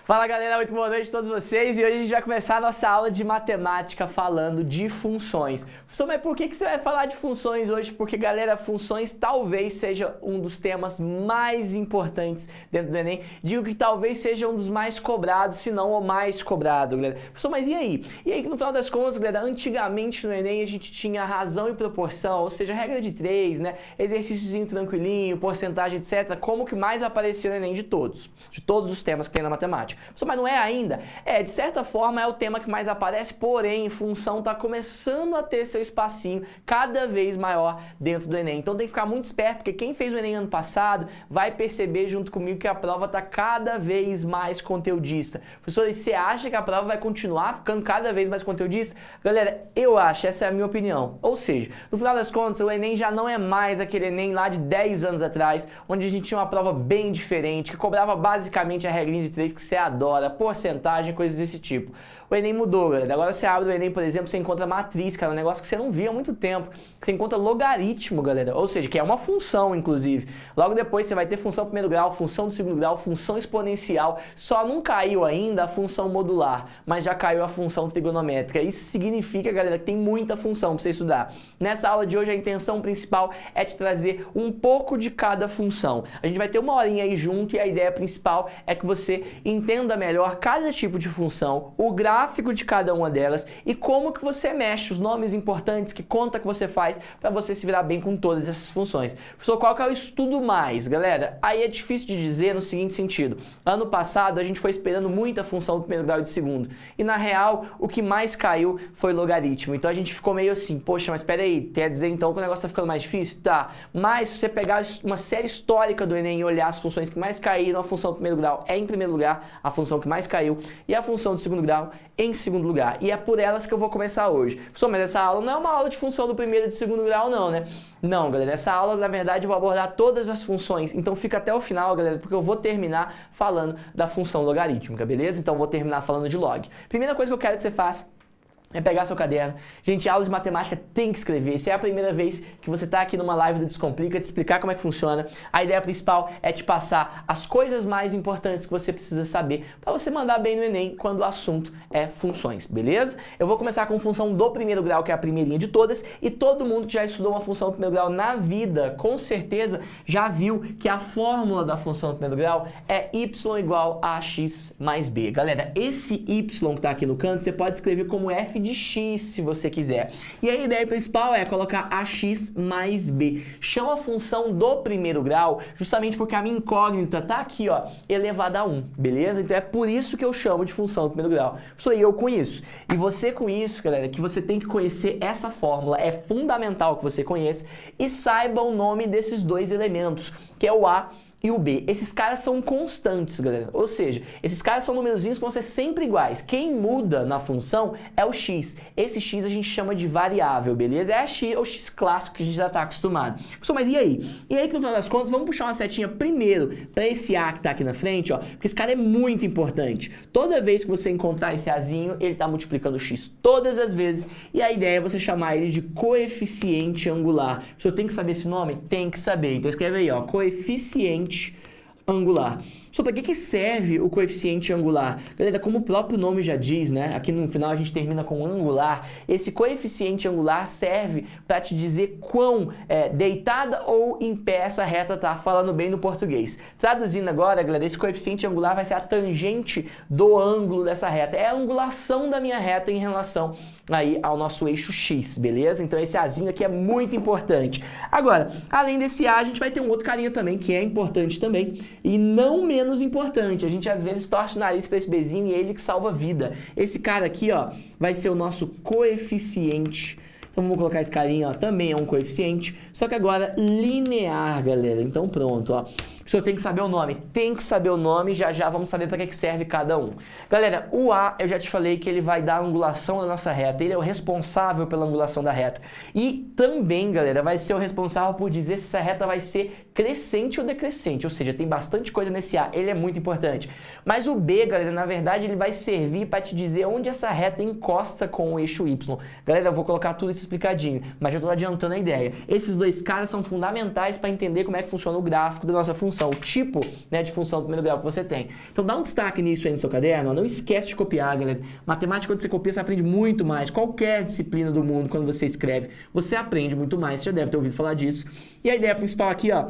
Fala galera, muito boa noite a todos vocês e hoje a gente vai começar a nossa aula de matemática falando de funções. Professor, mas por que você vai falar de funções hoje? Porque galera, funções talvez seja um dos temas mais importantes dentro do Enem. Digo que talvez seja um dos mais cobrados, se não o mais cobrado, galera. Professor, mas e aí? E aí que no final das contas, galera, antigamente no Enem a gente tinha razão e proporção, ou seja, regra de 3, né? Exercíciozinho tranquilinho, porcentagem, etc. Como que mais aparecia no Enem de todos os temas que tem na matemática. Mas não é ainda? De certa forma é o tema que mais aparece, porém, função está começando a ter seu espacinho cada vez maior dentro do Enem. Então tem que ficar muito esperto, porque quem fez o Enem ano passado vai perceber junto comigo que a prova está cada vez mais conteudista. Professor, e você acha que a prova vai continuar ficando cada vez mais conteudista? Galera, eu acho, essa é a minha opinião. Ou seja, no final das contas, o Enem já não é mais aquele Enem lá de 10 anos atrás, onde a gente tinha uma prova bem diferente, que cobrava basicamente a regrinha de 3 que você adora, porcentagem, coisas desse tipo. O Enem mudou, galera. Agora você abre o Enem, por exemplo, você encontra matriz, cara, um negócio que você não via há muito tempo. Você encontra logaritmo, galera. Ou seja, que é uma função, inclusive. Logo depois você vai ter função do primeiro grau, função do segundo grau, função exponencial. Só não caiu ainda a função modular, mas já caiu a função trigonométrica. Isso significa, galera, que tem muita função para você estudar. Nessa aula de hoje, a intenção principal é te trazer um pouco de cada função. A gente vai ter uma horinha aí junto e a ideia principal é que você entenda melhor cada tipo de função, o gráfico de cada uma delas e como que você mexe, os nomes importantes, que conta que você faz para você se virar bem com todas essas funções. Professor, qual que é o estudo mais? Galera, aí é difícil de dizer no seguinte sentido. Ano passado a gente foi esperando muita função do primeiro grau e do segundo. E na real, o que mais caiu foi logaritmo. Então a gente ficou meio assim, poxa, mas espera aí, quer dizer então que o negócio tá ficando mais difícil? Tá. Mas se você pegar uma série histórica do Enem e olhar as funções que mais caíram, a função do primeiro grau é em primeiro lugar, a função que mais caiu, e a função do segundo grau em segundo lugar. E é por elas que eu vou começar hoje. Professor, mas essa aula não é uma aula de função do primeiro e do segundo grau não, né? Não, galera, essa aula, na verdade, eu vou abordar todas as funções, então fica até o final, galera, porque eu vou terminar falando da função logarítmica, beleza? Então eu vou terminar falando de log. Primeira coisa que eu quero que você faça é pegar seu caderno. Gente, aula de matemática tem que escrever. Se é a primeira vez que você está aqui numa live do Descomplica, te explicar como é que funciona, a ideia principal é te passar as coisas mais importantes que você precisa saber para você mandar bem no Enem quando o assunto é funções, beleza? Eu vou começar com função do primeiro grau, que é a primeirinha de todas, e todo mundo que já estudou uma função do primeiro grau na vida, com certeza já viu que a fórmula da função do primeiro grau é y igual a x mais b. Galera, esse y que está aqui no canto, você pode escrever como f de x, se você quiser. E a ideia principal é colocar ax mais b. Chama a função do primeiro grau, justamente porque a minha incógnita tá aqui, ó, elevada a 1, beleza? Então é por isso que eu chamo de função do primeiro grau. Sou eu com isso. E você com isso, galera, que você tem que conhecer essa fórmula. É fundamental que você conheça e saiba o nome desses dois elementos, que é o a e o b. Esses caras são constantes, galera. Ou seja, esses caras são númerozinhos que vão ser sempre iguais. Quem muda na função é o x. Esse x a gente chama de variável, beleza? É o x clássico que a gente já está acostumado. Pessoal, mas e aí? E aí que no final das contas, vamos puxar uma setinha primeiro para esse a que está aqui na frente, ó, porque esse cara é muito importante. Toda vez que você encontrar esse azinho, ele está multiplicando o x todas as vezes e a ideia é você chamar ele de coeficiente angular. Você tem que saber esse nome? Tem que saber. Então escreve aí, ó, coeficiente angular. Para que serve o coeficiente angular? Galera, como o próprio nome já diz, né? Aqui no final a gente termina com angular. Esse coeficiente angular serve para te dizer quão deitada ou em pé essa reta tá, falando bem no português. Traduzindo agora, galera, esse coeficiente angular vai ser a tangente do ângulo dessa reta. É a angulação da minha reta em relação aí ao nosso eixo x, beleza? Então esse azinho aqui é muito importante. Agora, além desse a, a gente vai ter um outro carinha também, que é importante também, e não menos importante. A gente às vezes torce o nariz para esse bezinho e é ele que salva a vida. Esse cara aqui, ó, vai ser o nosso coeficiente. Então vamos colocar esse carinha, ó, também é um coeficiente, só que agora linear, galera. Então pronto, ó. O senhor tem que saber o nome, já vamos saber para que serve cada um. Galera, o A, eu já te falei que ele vai dar a angulação da nossa reta, ele é o responsável pela angulação da reta. E também, galera, vai ser o responsável por dizer se essa reta vai ser crescente ou decrescente, ou seja, tem bastante coisa nesse A, ele é muito importante. Mas o B, galera, na verdade, ele vai servir para te dizer onde essa reta encosta com o eixo Y. Galera, eu vou colocar tudo isso explicadinho, mas já estou adiantando a ideia. Esses dois caras são fundamentais para entender como é que funciona o gráfico da nossa função. função, o tipo, né, de função do primeiro grau que você tem. Então dá um destaque nisso aí no seu caderno, ó. Não esquece de copiar, galera. Matemática, quando você copia, você aprende muito mais. Qualquer disciplina do mundo, quando você escreve, você aprende muito mais. Você já deve ter ouvido falar disso. E a ideia principal aqui, ó,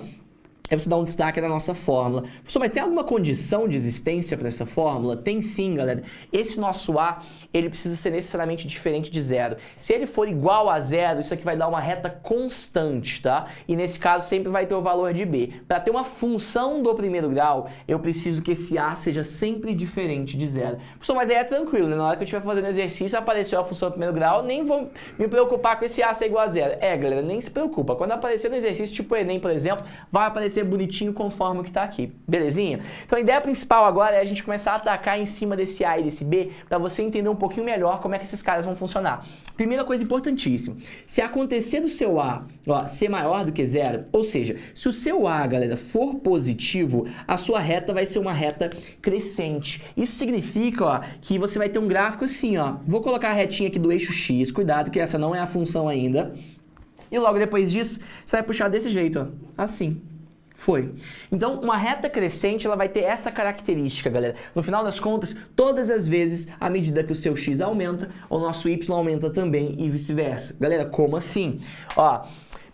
é você dar um destaque na nossa fórmula. Professor, mas tem alguma condição de existência para essa fórmula? Tem sim, galera. Esse nosso A, ele precisa ser necessariamente diferente de zero. Se ele for igual a zero, isso aqui vai dar uma reta constante, tá? E nesse caso sempre vai ter o valor de B. Para ter uma função do primeiro grau, eu preciso que esse A seja sempre diferente de zero. Professor, mas aí é tranquilo, né? Na hora que eu estiver fazendo exercício, apareceu a função do primeiro grau, nem vou me preocupar com esse A ser igual a zero. Galera, nem se preocupa. Quando aparecer no exercício, tipo o Enem, por exemplo, vai aparecer bonitinho conforme o que está aqui, belezinha? Então a ideia principal agora é a gente começar a atacar em cima desse A e desse B para você entender um pouquinho melhor como é que esses caras vão funcionar. Primeira coisa importantíssima, se acontecer do seu A, ó, ser maior do que zero, ou seja, se o seu A, galera, for positivo, a sua reta vai ser uma reta crescente. Isso significa, ó, que você vai ter um gráfico assim, ó. Vou colocar a retinha aqui do eixo X, cuidado que essa não é a função ainda. E logo depois disso, você vai puxar desse jeito, ó, assim. Foi. Então, uma reta crescente, ela vai ter essa característica, galera. No final das contas, todas as vezes, à medida que o seu X aumenta, o nosso Y aumenta também e vice-versa. Galera, como assim? Ó,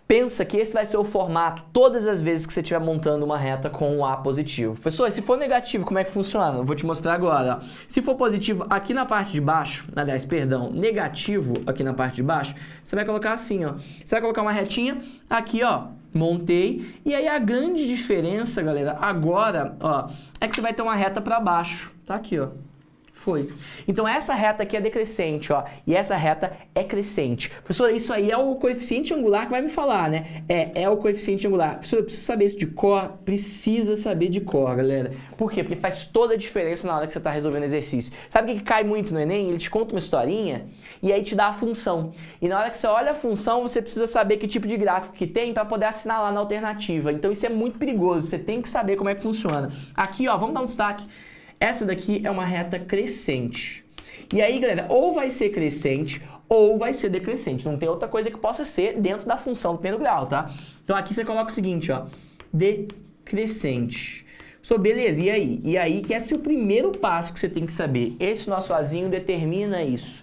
pensa que esse vai ser o formato todas as vezes que você estiver montando uma reta com um A positivo. Professor, se for negativo, como é que funciona? Eu vou te mostrar agora. Ó. Se for positivo aqui na parte de baixo, aliás, perdão, negativo aqui na parte de baixo, você vai colocar assim, ó. Você vai colocar uma retinha aqui, ó. Montei, e aí a grande diferença, galera, agora, ó, é que você vai ter uma reta para baixo, tá aqui, ó. Foi. Então essa reta aqui é decrescente, ó, e essa reta é crescente. Professor, isso aí é o coeficiente angular que vai me falar, né? É o coeficiente angular. Professor, eu preciso saber isso de cor? Precisa saber de cor, galera. Por quê? Porque faz toda a diferença na hora que você está resolvendo exercício. Sabe o que cai muito no Enem? Ele te conta uma historinha e aí te dá a função. E na hora que você olha a função, você precisa saber que tipo de gráfico que tem para poder assinalar na alternativa. Então isso é muito perigoso, você tem que saber como é que funciona. Aqui, ó, vamos dar um destaque. Essa daqui é uma reta crescente. E aí, galera, ou vai ser crescente ou vai ser decrescente. Não tem outra coisa que possa ser dentro da função do primeiro grau, tá? Então aqui você coloca o seguinte, ó, decrescente. Beleza, e aí? E aí que esse é o primeiro passo que você tem que saber. Esse nosso Azinho determina isso.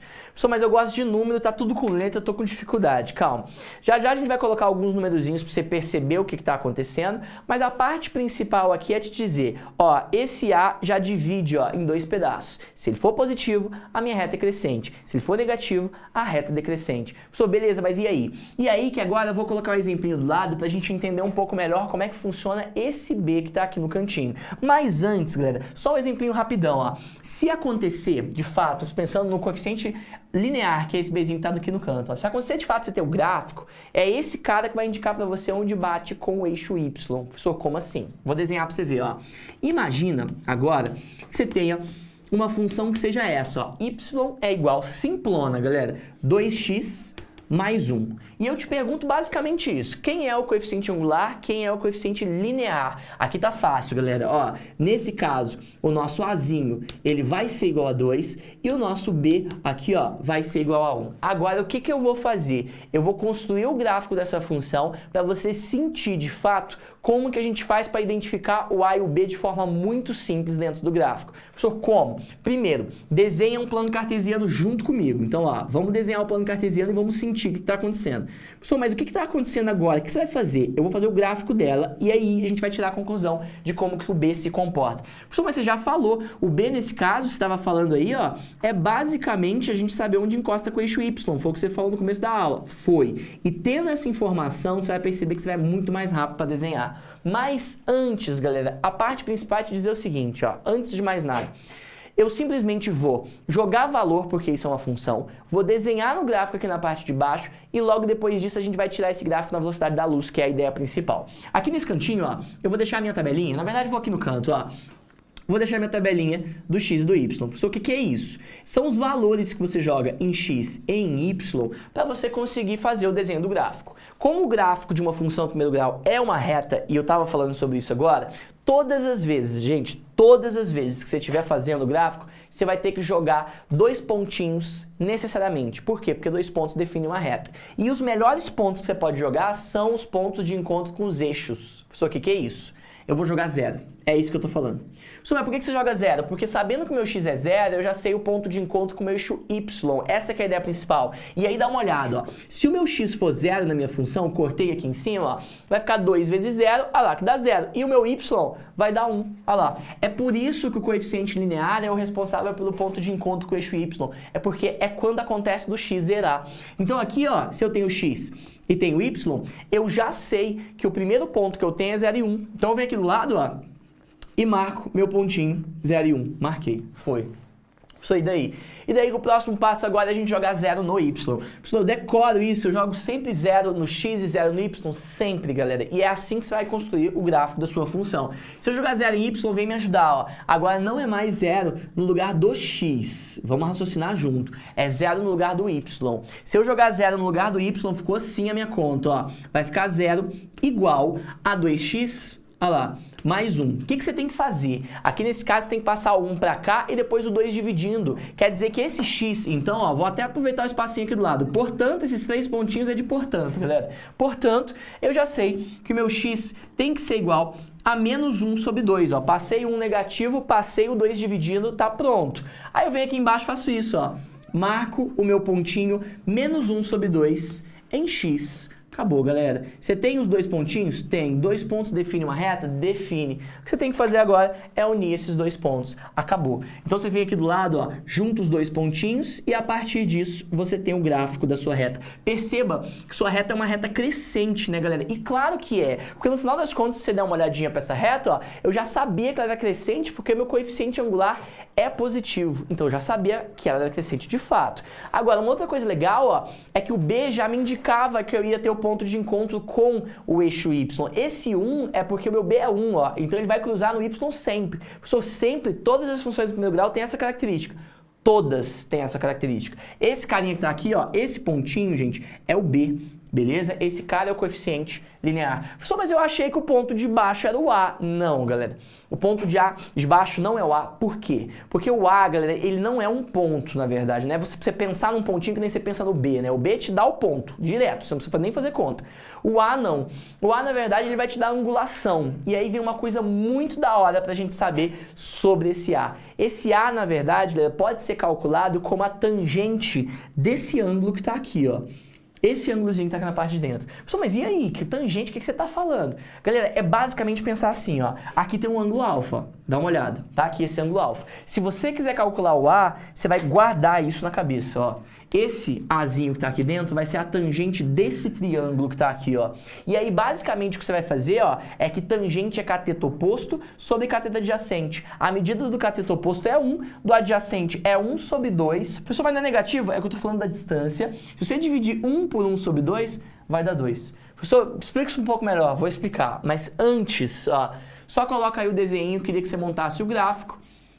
Mas eu gosto de número, tá tudo com letra, tô com dificuldade. Calma. Já já a gente vai colocar alguns numerozinhos para você perceber o que está acontecendo, mas a parte principal aqui é te dizer, ó, esse A já divide, ó, em dois pedaços. Se ele for positivo, a minha reta é crescente. Se ele for negativo, a reta é decrescente. Beleza, mas e aí? E aí que agora eu vou colocar um exemplinho do lado para a gente entender um pouco melhor como é que funciona esse B que tá aqui no cantinho. Mas antes, galera, só um exemplinho rapidão, ó. Se acontecer, de fato, pensando no coeficiente linear, que é esse Bzinho que tá aqui no canto, ó. Se acontecer de fato você ter o gráfico, é esse cara que vai indicar para você onde bate com o eixo Y. Professor, como assim? Vou desenhar para você ver, ó. Imagina agora que você tenha uma função que seja essa, ó. Y é igual, simplona, galera, 2x mais 1. E eu te pergunto basicamente isso. Quem é o coeficiente angular? Quem é o coeficiente linear? Aqui tá fácil, galera. Ó, nesse caso, o nosso Azinho, ele vai ser igual a 2 e o nosso B aqui, ó, vai ser igual a 1. Agora, o que que eu vou fazer? Eu vou construir o gráfico dessa função para você sentir, de fato, como que a gente faz para identificar o A e o B de forma muito simples dentro do gráfico. Professor, como? Primeiro, desenha um plano cartesiano junto comigo. Então, ó, vamos desenhar o plano cartesiano e vamos sentir o que está acontecendo. Professor, mas o que está acontecendo agora? O que você vai fazer? Eu vou fazer o gráfico dela e aí a gente vai tirar a conclusão de como que o B se comporta. Professor, mas você já falou, o B nesse caso, você estava falando aí, ó, é basicamente a gente saber onde encosta com o eixo Y. Foi o que você falou no começo da aula. Foi. E tendo essa informação, você vai perceber que você vai muito mais rápido para desenhar. Mas antes, galera, a parte principal é te dizer o seguinte, ó, antes de mais nada, eu simplesmente vou jogar valor, porque isso é uma função, vou desenhar no gráfico aqui na parte de baixo e logo depois disso a gente vai tirar esse gráfico na velocidade da luz, que é a ideia principal. Aqui nesse cantinho, ó, eu vou deixar a minha tabelinha, na verdade eu vou aqui no canto, ó, vou deixar minha tabelinha do x e do y. Professor, o que é isso? São os valores que você joga em x e em y para você conseguir fazer o desenho do gráfico. Como o gráfico de uma função de primeiro grau é uma reta, e eu estava falando sobre isso agora, todas as vezes, gente, todas as vezes que você estiver fazendo o gráfico, você vai ter que jogar dois pontinhos necessariamente. Por quê? Porque dois pontos definem uma reta. E os melhores pontos que você pode jogar são os pontos de encontro com os eixos. Professor, o que é isso? eu vou jogar zero. É isso que eu tô falando. Professor, mas por que você joga zero? Porque sabendo que o meu x é zero, eu já sei o ponto de encontro com o meu eixo y. Essa que é a ideia principal. E aí dá uma olhada, ó. Se o meu x for zero na minha função, cortei aqui em cima, ó, vai ficar 2 vezes zero, olha lá, que dá zero. E o meu y vai dar 1, olha lá. É por isso que o coeficiente linear é o responsável pelo ponto de encontro com o eixo y. É porque é quando acontece do x zerar. Então aqui, ó, se eu tenho x e tenho y, eu já sei que o primeiro ponto que eu tenho é 0 e 1. Então eu venho aqui do lado, ó, e marco meu pontinho 0 e 1. Marquei. Foi. Isso aí daí. E daí o próximo passo agora é a gente jogar 0 no y. Eu decoro isso, eu jogo sempre 0 no x e 0 no y, sempre, galera. E é assim que você vai construir o gráfico da sua função. Se eu jogar 0 em y, vem me ajudar, ó. Agora não é mais 0 no lugar do x. Vamos raciocinar junto. É 0 no lugar do y. Se eu jogar 0 no lugar do y, ficou assim a minha conta, ó. Vai ficar 0 igual a 2x, olha lá, mais 1. O que você tem que fazer? Aqui nesse caso você tem que passar o 1 para cá e depois o 2 dividindo. Quer dizer que esse x, então, ó, vou até aproveitar o espacinho aqui do lado. Portanto, esses 3 pontinhos é de portanto, galera. Portanto, eu já sei que o meu x tem que ser igual a menos 1 sobre 2, ó. Passei o 1 negativo, passei o 2 dividindo, tá pronto. Aí eu venho aqui embaixo e faço isso, ó. Marco o meu pontinho menos 1 sobre 2 em x. Acabou, galera. Você tem os 2 pontinhos? Tem. 2 pontos define uma reta? Define. O que você tem que fazer agora é unir esses 2 pontos. Acabou. Então você vem aqui do lado, ó, junta os 2 pontinhos e a partir disso você tem o gráfico da sua reta. Perceba que sua reta é uma reta crescente, né, galera? E claro que é. Porque no final das contas, se você der uma olhadinha para essa reta, ó, eu já sabia que ela era crescente porque meu coeficiente angular é positivo. Então eu já sabia que ela era crescente de fato. Agora, uma outra coisa legal, ó, é que o B já me indicava que eu ia ter o ponto de encontro com o eixo y. Esse 1 é porque o meu B é 1, ó. Então ele vai cruzar no y sempre. Professor, sempre, todas as funções do primeiro grau têm essa característica. Todas têm essa característica. Esse carinha que tá aqui, ó, esse pontinho, gente, é o B. Beleza? Esse cara é o coeficiente linear. Professor, mas eu achei que o ponto de baixo era o A. Não, galera. O ponto de baixo não é o A. Por quê? Porque o A, galera, ele não é um ponto, na verdade, né? Você pensar num pontinho que nem você pensa no B, né? O B te dá o ponto, direto. Você não precisa nem fazer conta. O A, não. O A, na verdade, ele vai te dar a angulação. E aí vem uma coisa muito da hora pra gente saber sobre esse A. Esse A, na verdade, galera, pode ser calculado como a tangente desse ângulo que tá aqui, ó. Esse ângulozinho que tá aqui na parte de dentro. Pessoal, mas e aí? Que tangente? O que você tá falando? Galera, é basicamente pensar assim, ó. Aqui tem um ângulo alfa. Dá uma olhada. Tá aqui esse ângulo alfa. Se você quiser calcular o A, você vai guardar isso na cabeça, ó. Esse Azinho que tá aqui dentro vai ser a tangente desse triângulo que tá aqui, ó. E aí, basicamente, o que você vai fazer, ó, é que tangente é cateto oposto sobre cateto adjacente. A medida do cateto oposto é 1, do adjacente é 1 sobre 2. Professor, mas não é negativo? É que eu tô falando da distância. Se você dividir 1 por 1 sobre 2, vai dar 2. Professor, explica isso um pouco melhor, vou explicar. Mas antes, ó, só coloca aí o desenho, queria que você montasse o gráfico.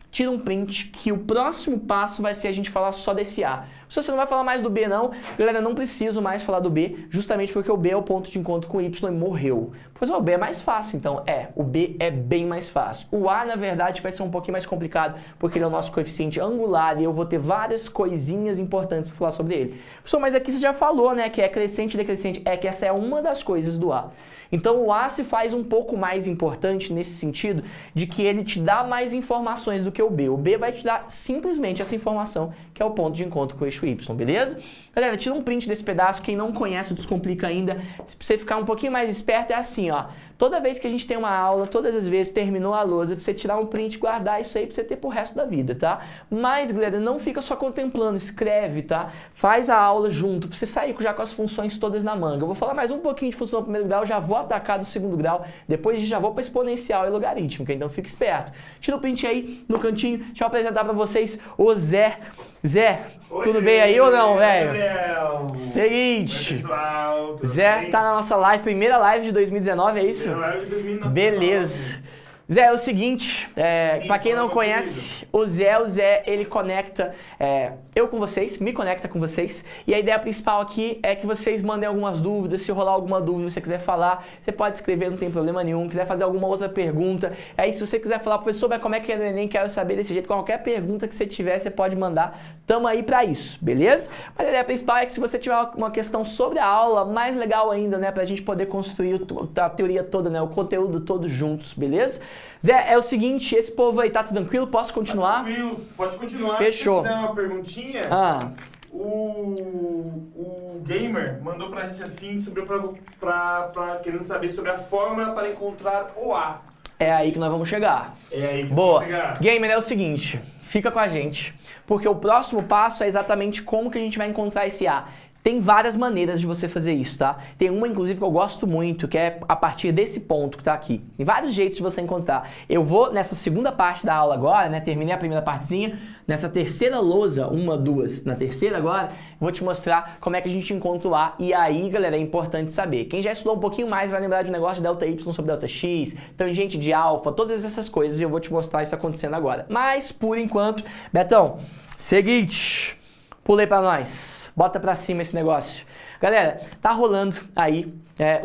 Tira um print, que o próximo passo vai ser a gente falar só desse A. Se você não vai falar mais do B, não, galera, não preciso mais falar do B, justamente porque o B é o ponto de encontro com o Y e morreu. Pois o B é mais fácil, então, o B é bem mais fácil. O A, na verdade, vai ser um pouquinho mais complicado, porque ele é o nosso coeficiente angular e eu vou ter várias coisinhas importantes para falar sobre ele. Pessoal, mas aqui você já falou, né, que é crescente e decrescente, é que essa é uma das coisas do A. Então o A se faz um pouco mais importante nesse sentido de que ele te dá mais informações do que o B. O B vai te dar simplesmente essa informação, que é o ponto de encontro com o eixo Y, beleza? Galera, tira um print desse pedaço, quem não conhece o Descomplica ainda, pra você ficar um pouquinho mais esperto, é assim, ó. Toda vez que a gente tem uma aula, todas as vezes terminou a lousa, pra você tirar um print e guardar isso aí pra você ter pro resto da vida, tá? Mas, galera, não fica só contemplando, escreve, tá? Faz a aula junto, pra você sair já com as funções todas na manga. Eu vou falar mais um pouquinho de função do primeiro grau, já vou atacar do segundo grau, depois já vou pra exponencial e logarítmica, então fica esperto. Tira o print aí no cantinho, deixa eu apresentar pra vocês o Zé. Zé, oi, tudo bem aí ou não, velho? Seguinte, oi, pessoal, Zé bem? Tá na nossa live, primeira live de 2019, é isso? Primeira live de 2019. Beleza. Zé, é o seguinte, pra quem não conhece, o Zé, ele conecta eu com vocês, me conecta com vocês, e a ideia principal aqui é que vocês mandem algumas dúvidas, se rolar alguma dúvida, se você quiser falar, você pode escrever, não tem problema nenhum, quiser fazer alguma outra pergunta, aí se você quiser falar, professor, mas como é que é no Enem, quero saber desse jeito, qualquer pergunta que você tiver, você pode mandar, tamo aí pra isso, beleza? Mas a ideia principal é que se você tiver uma questão sobre a aula, mais legal ainda, né, pra gente poder construir a teoria toda, né, o conteúdo todo juntos, beleza? Zé, é o seguinte, esse povo aí tá tranquilo? Posso continuar? Tá tranquilo, pode continuar. Fechou. Se quiser uma perguntinha, o Gamer mandou pra gente assim, querendo saber sobre a fórmula para encontrar o A. É aí que nós vamos chegar. É aí que Boa. vamos chegar. Gamer, é o seguinte, fica com a gente, porque o próximo passo é exatamente como que a gente vai encontrar esse A. Tem várias maneiras de você fazer isso, tá? Tem uma, inclusive, que eu gosto muito, que é a partir desse ponto que tá aqui. Tem vários jeitos de você encontrar. Eu vou, nessa segunda parte da aula agora, né? Terminei a primeira partezinha. Nessa terceira lousa, na terceira agora, vou te mostrar como é que a gente encontra o A. E aí, galera, é importante saber. Quem já estudou um pouquinho mais vai lembrar de um negócio de delta Y sobre delta X, tangente de alfa, todas essas coisas. E eu vou te mostrar isso acontecendo agora. Mas, por enquanto, Betão, seguinte... Pulei pra nós, bota pra cima esse negócio. Galera, tá rolando aí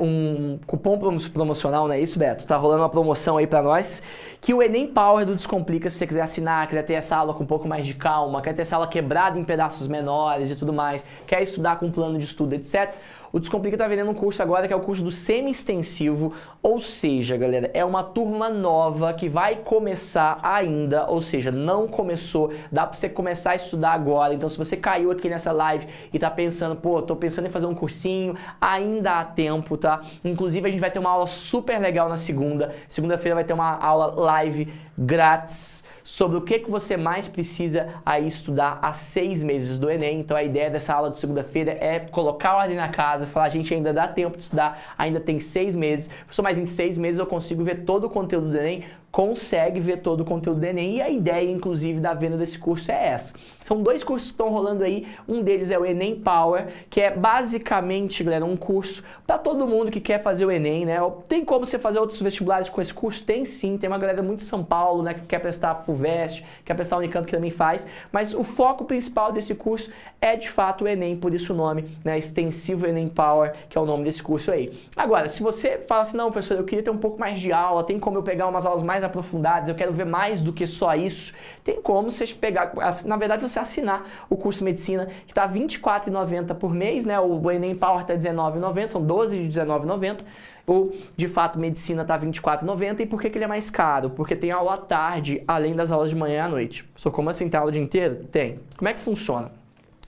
um cupom promocional, não é isso, Beto? Tá rolando uma promoção aí pra nós, que o Enem Power do Descomplica, se você quiser assinar, quiser ter essa aula com um pouco mais de calma, quer ter essa aula quebrada em pedaços menores e tudo mais, quer estudar com plano de estudo, etc., o Descomplica tá vendendo um curso agora que é o curso do semi-extensivo, ou seja, galera, é uma turma nova que vai começar ainda, ou seja, não começou, dá pra você começar a estudar agora. Então se você caiu aqui nessa live e tá pensando, pô, tô pensando em fazer um cursinho, ainda há tempo, tá? Inclusive a gente vai ter uma aula super legal na segunda-feira vai ter uma aula live grátis sobre o que você mais precisa aí estudar há 6 meses do Enem. Então a ideia dessa aula de segunda-feira é colocar a ordem na casa, falar, gente, ainda dá tempo de estudar, ainda tem 6 meses, mas em 6 meses eu consigo ver todo o conteúdo do Enem, consegue ver todo o conteúdo do Enem, e a ideia, inclusive, da venda desse curso é essa. São 2 cursos que estão rolando aí, um deles é o Enem Power, que é basicamente, galera, um curso para todo mundo que quer fazer o Enem, né? Tem como você fazer outros vestibulares com esse curso? Tem sim, tem uma galera muito de São Paulo, né, que quer prestar a FUVEST, quer prestar a Unicamp, que também faz, mas o foco principal desse curso é, de fato, o Enem, por isso o nome, né, Extensivo Enem Power, que é o nome desse curso aí. Agora, se você fala assim, não, professor, eu queria ter um pouco mais de aula, tem como eu pegar umas aulas mais aprofundadas, eu quero ver mais do que só isso, tem como você pegar, na verdade, você assinar o curso de medicina, que está R$ 24,90 por mês, né? O Enem Power está R$ 19,90, são 12 de R$ 19,90. Ou, de fato, medicina está R$ 24,90. E por que ele é mais caro? Porque tem aula à tarde, além das aulas de manhã e à noite. Só como assim, tem aula o dia inteiro? Tem. Como é que funciona?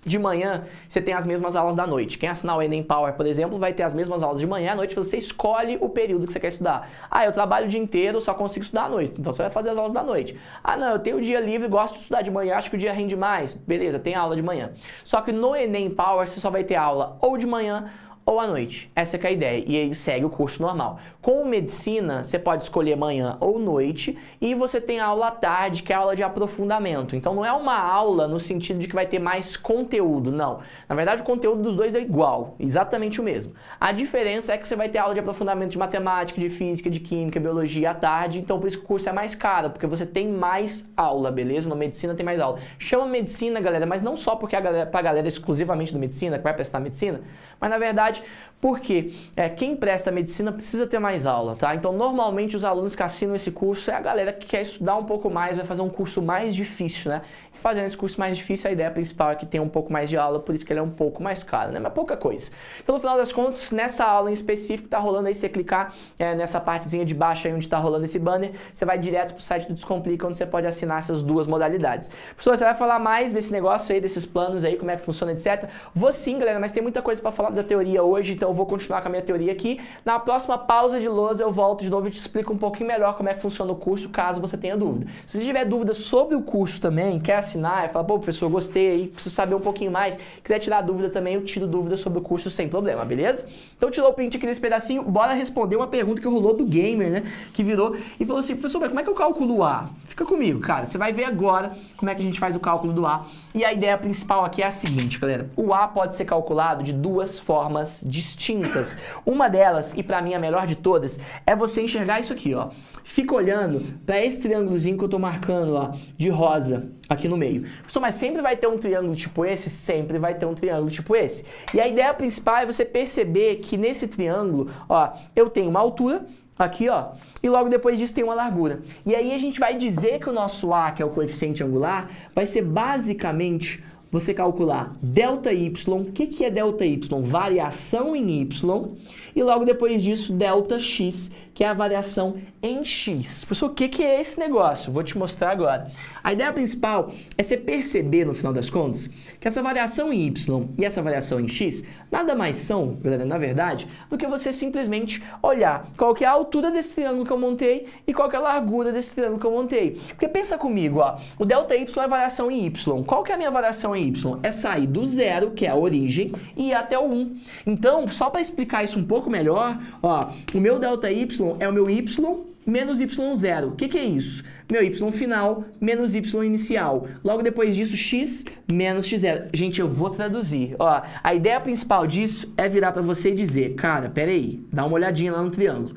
De manhã, você tem as mesmas aulas da noite. Quem assinar o Enem Power, por exemplo, vai ter as mesmas aulas de manhã. À noite, você escolhe o período que você quer estudar. Ah, eu trabalho o dia inteiro, só consigo estudar à noite. Então, você vai fazer as aulas da noite. Ah, não, eu tenho o dia livre, gosto de estudar de manhã, acho que o dia rende mais. Beleza, tem aula de manhã. Só que no Enem Power, você só vai ter aula ou de manhã ou à noite. Essa é que é a ideia. E aí segue o curso normal. Com medicina, você pode escolher manhã ou noite, e você tem aula à tarde, que é a aula de aprofundamento. Então não é uma aula no sentido de que vai ter mais conteúdo, não. Na verdade, o conteúdo dos dois é igual, exatamente o mesmo. A diferença é que você vai ter aula de aprofundamento de matemática, de física, de química, biologia à tarde, então por isso que o curso é mais caro, porque você tem mais aula, beleza? Na medicina tem mais aula. Chama medicina, galera, mas não só porque pra galera exclusivamente da medicina, que vai prestar medicina, mas na verdade porque quem presta medicina precisa ter mais aula, tá? Então, normalmente, os alunos que assinam esse curso é a galera que quer estudar um pouco mais, vai fazer um curso mais difícil, né? E fazendo esse curso mais difícil, a ideia principal é que tenha um pouco mais de aula, por isso que ele é um pouco mais caro, né? Mas pouca coisa. Então, no final das contas, nessa aula em específico, tá rolando aí, você clicar nessa partezinha de baixo aí onde tá rolando esse banner, você vai direto pro site do Descomplica, onde você pode assinar essas 2 modalidades. Professor, você vai falar mais desse negócio aí, desses planos aí, como é que funciona, etc. Vou sim, galera, mas tem muita coisa para falar da teoria hoje, então eu vou continuar com a minha teoria aqui. Na próxima pausa de lousa eu volto de novo e te explico um pouquinho melhor como é que funciona o curso, caso você tenha dúvida. Se você tiver dúvida sobre o curso também, quer assinar e falar, pô, professor, gostei aí, preciso saber um pouquinho mais, quiser tirar dúvida também, eu tiro dúvida sobre o curso sem problema, beleza? Então tirou o print aqui nesse pedacinho, bora responder uma pergunta que rolou do gamer, né? Que virou e falou assim, professor, mas como é que eu calculo o A? Fica comigo, cara, você vai ver agora como é que a gente faz o cálculo do A. E a ideia principal aqui é a seguinte, galera, o A pode ser calculado de duas formas distintas. Uma delas, e pra mim a melhor de todas, é você enxergar isso aqui, ó. Fica olhando para esse triângulozinho que eu tô marcando, ó, de rosa aqui no meio. Professor, mas sempre vai ter um triângulo tipo esse? Sempre vai ter um triângulo tipo esse. E a ideia principal é você perceber que nesse triângulo, ó, eu tenho uma altura, aqui, ó, e logo depois disso tem uma largura. E aí a gente vai dizer que o nosso A, que é o coeficiente angular, vai ser basicamente você calcular ΔY. O que é ΔY? Variação em Y. E logo depois disso, ΔX, que é a variação em X. Professor, o que é esse negócio? Vou te mostrar agora. A ideia principal é você perceber, no final das contas, que essa variação em Y e essa variação em X nada mais são, galera, na verdade, do que você simplesmente olhar qual que é a altura desse triângulo que eu montei e qual que é a largura desse triângulo que eu montei. Porque pensa comigo, ó, o ΔY é variação em Y. Qual que é a minha variação em Y? É sair do zero, que é a origem, e ir até o 1. Então, só para explicar isso um pouco melhor, ó, o meu ΔY é o meu Y menos Y0. O que é isso? Meu Y final menos Y inicial. Logo depois disso, X menos X0. Gente, eu vou traduzir. Ó, a ideia principal disso é virar para você e dizer, cara, peraí, dá uma olhadinha lá no triângulo.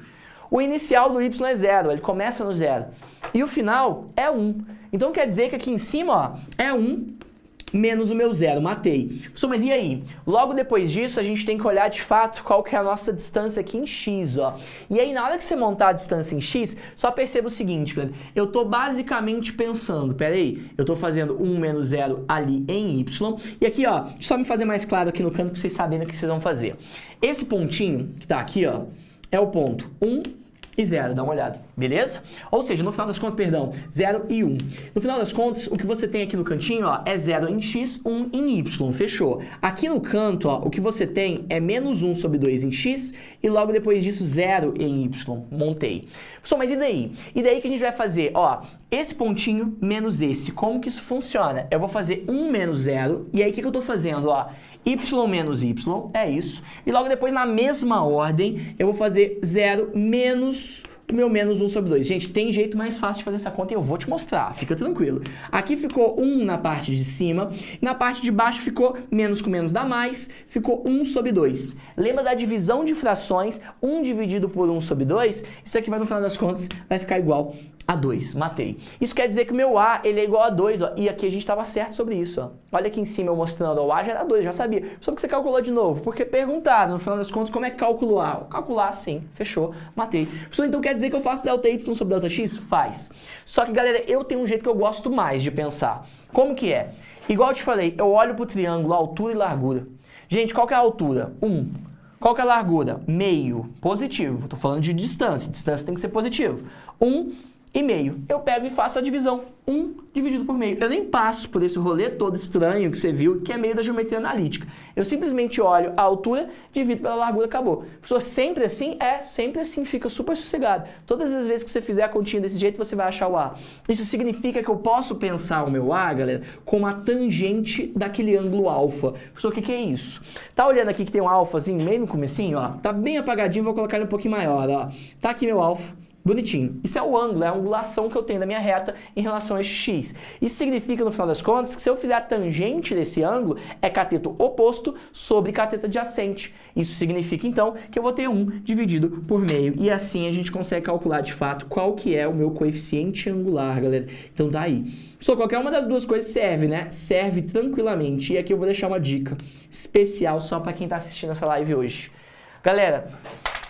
O inicial do Y é 0, ele começa no 0. E o final é 1. Então quer dizer que aqui em cima, ó, é 1 menos o meu 0, matei. Professor, mas e aí? Logo depois disso, a gente tem que olhar de fato qual que é a nossa distância aqui em X, ó. E aí, na hora que você montar a distância em X, só perceba o seguinte, galera. Eu tô basicamente pensando, peraí, eu tô fazendo 1 menos 0 ali em Y. E aqui, ó, deixa eu só me fazer mais claro aqui no canto pra vocês saberem o que vocês vão fazer. Esse pontinho que tá aqui, ó, é o ponto 1 e 0, dá uma olhada, beleza? Ou seja, no final das contas, perdão, 0 e 1. No final das contas, o que você tem aqui no cantinho, ó, é 0 em X, 1 em Y, fechou? Aqui no canto, ó, o que você tem é menos 1 sobre 2 em X e logo depois disso 0 em Y, montei. Pessoal, mas e daí? E daí que a gente vai fazer, ó, esse pontinho menos esse. Como que isso funciona? Eu vou fazer 1 menos 0 e aí o que eu tô fazendo, ó? Y menos Y, é isso. E logo depois, na mesma ordem, eu vou fazer 0 menos o meu menos 1 sobre 2. Gente, tem jeito mais fácil de fazer essa conta e eu vou te mostrar, fica tranquilo. Aqui ficou 1 na parte de cima, na parte de baixo ficou menos com menos dá mais, ficou 1 sobre 2. Lembra da divisão de frações, 1 dividido por 1 sobre 2? Isso aqui vai, no final das contas, vai ficar igual a 2, matei. Isso quer dizer que o meu A, ele é igual a 2, ó, e aqui a gente estava certo sobre isso, ó. Olha aqui em cima eu mostrando, ó, o A já era 2, já sabia. Só que você calculou de novo, porque perguntaram, no final das contas, como é que calcula o A? Calcular, sim, fechou, matei. Então quer dizer que eu faço ΔY sobre ΔX? Faz. Só que, galera, eu tenho um jeito que eu gosto mais de pensar. Como que é? Igual eu te falei, eu olho pro triângulo, altura e largura. Gente, qual que é a altura? 1. Qual que é a largura? Meio. Positivo. Tô falando de distância. Distância tem que ser positivo. 1 e meio. Eu pego e faço a divisão. 1 dividido por meio. Eu nem passo por esse rolê todo estranho que você viu, que é meio da geometria analítica. Eu simplesmente olho a altura, divido pela largura, acabou. Professor, sempre assim? É, sempre assim. Fica super sossegado. Todas as vezes que você fizer a continha desse jeito, você vai achar o A. Isso significa que eu posso pensar o meu A, galera, como a tangente daquele ângulo alfa. Professor, o que é isso? Tá olhando aqui que tem um alfazinho meio no comecinho, ó? Tá bem apagadinho, vou colocar ele um pouquinho maior, ó. Tá aqui meu alfa. Bonitinho. Isso é o ângulo, é a angulação que eu tenho da minha reta em relação a este x. Isso significa, no final das contas, que se eu fizer a tangente desse ângulo, é cateto oposto sobre cateto adjacente. Isso significa, então, que eu vou ter 1 dividido por meio. E assim a gente consegue calcular, de fato, qual que é o meu coeficiente angular, galera. Então tá aí. Só qualquer uma das duas coisas serve, né? Serve tranquilamente. E aqui eu vou deixar uma dica especial só para quem tá assistindo essa live hoje. Galera,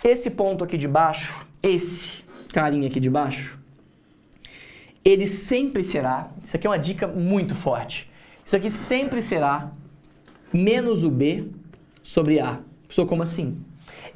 esse ponto aqui de baixo, esse carinha aqui de baixo, ele sempre será, isso aqui é uma dica muito forte, isso aqui sempre será menos o B sobre A. Pessoal, como assim?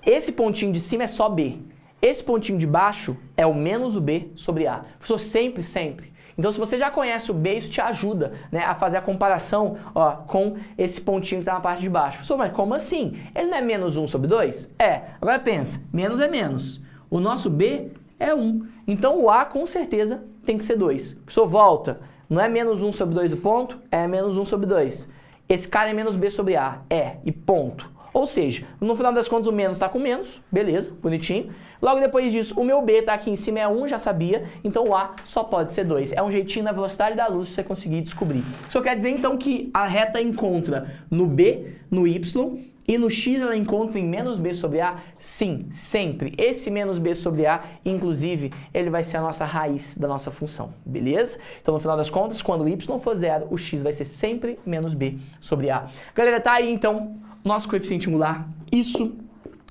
Esse pontinho de cima é só B, esse pontinho de baixo é o menos o B sobre A. Pessoal, sempre, sempre. Então, se você já conhece o B, isso te ajuda, né, a fazer a comparação, ó, com esse pontinho que está na parte de baixo. Pessoal, mas como assim? Ele não é menos 1 sobre 2? É. Agora pensa, menos é menos. O nosso B é 1. Então, o A, com certeza, tem que ser 2. Pessoal, volta. Não é menos 1 sobre 2 do ponto? É menos 1 sobre 2. Esse cara é menos B sobre A. É, e ponto. Ou seja, no final das contas o menos está com menos, beleza, bonitinho. Logo depois disso, o meu B está aqui em cima, é 1, já sabia, então o A só pode ser 2. É um jeitinho na velocidade da luz você conseguir descobrir. Isso quer dizer então que a reta encontra no B, no Y, e no x ela encontra em menos b sobre a? Sim, sempre. Esse menos b sobre a, inclusive, ele vai ser a nossa raiz da nossa função, beleza? Então, no final das contas, quando o y for zero, o x vai ser sempre menos b sobre a. Galera, tá aí, então, nosso coeficiente angular. Isso,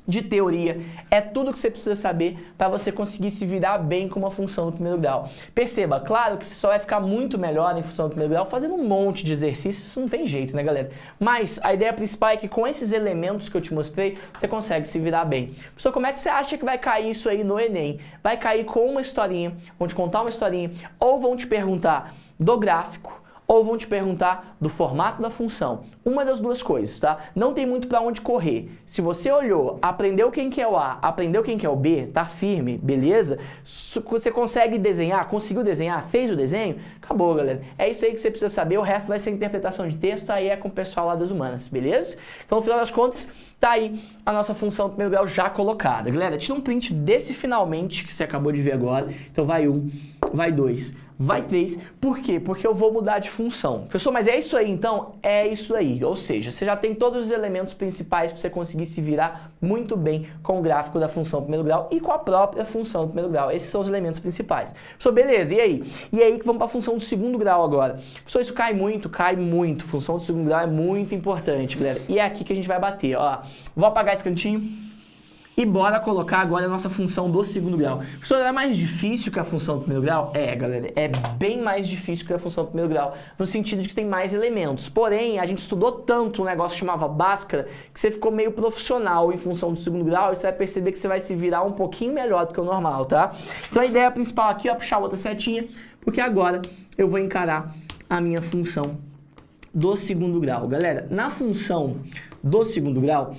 de teoria, é tudo que você precisa saber para você conseguir se virar bem com uma função do primeiro grau. Perceba, claro que você só vai ficar muito melhor em função do primeiro grau fazendo um monte de exercícios, isso não tem jeito, né, galera? Mas a ideia principal é que com esses elementos que eu te mostrei, você consegue se virar bem. Pessoal, como é que você acha que vai cair isso aí no Enem? Vai cair com uma historinha, vão te contar uma historinha, ou vão te perguntar do gráfico, ou vão te perguntar do formato da função. Uma das duas coisas, tá? Não tem muito para onde correr. Se você olhou, aprendeu quem que é o A, aprendeu quem que é o B, tá firme, beleza? Você consegue desenhar, conseguiu desenhar, fez o desenho, acabou, galera. É isso aí que você precisa saber, o resto vai ser interpretação de texto, aí é com o pessoal lá das humanas, beleza? Então, no final das contas, tá aí a nossa função do primeiro grau já colocada. Galera, tira um print desse finalmente que você acabou de ver agora. Então, vai 1, vai 2, vai 3, por quê? Porque eu vou mudar de função. Professor, mas é isso aí então? É isso aí, ou seja, você já tem todos os elementos principais para você conseguir se virar muito bem com o gráfico da função do primeiro grau e com a própria função do primeiro grau. Esses são os elementos principais. Professor, beleza, e aí? E aí que vamos para a função do segundo grau agora. Professor, isso cai muito, cai muito. Função do segundo grau é muito importante, galera. E é aqui que a gente vai bater, ó. Vou apagar esse cantinho. E bora colocar agora a nossa função do segundo grau. Professor, é mais difícil que a função do primeiro grau? É, galera, é bem mais difícil que a função do primeiro grau, no sentido de que tem mais elementos. Porém, a gente estudou tanto um negócio que chamava Bhaskara, que você ficou meio profissional em função do segundo grau, e você vai perceber que você vai se virar um pouquinho melhor do que o normal, tá? Então a ideia principal aqui, ó, puxar outra setinha, porque agora eu vou encarar a minha função do segundo grau. Galera, na função do segundo grau,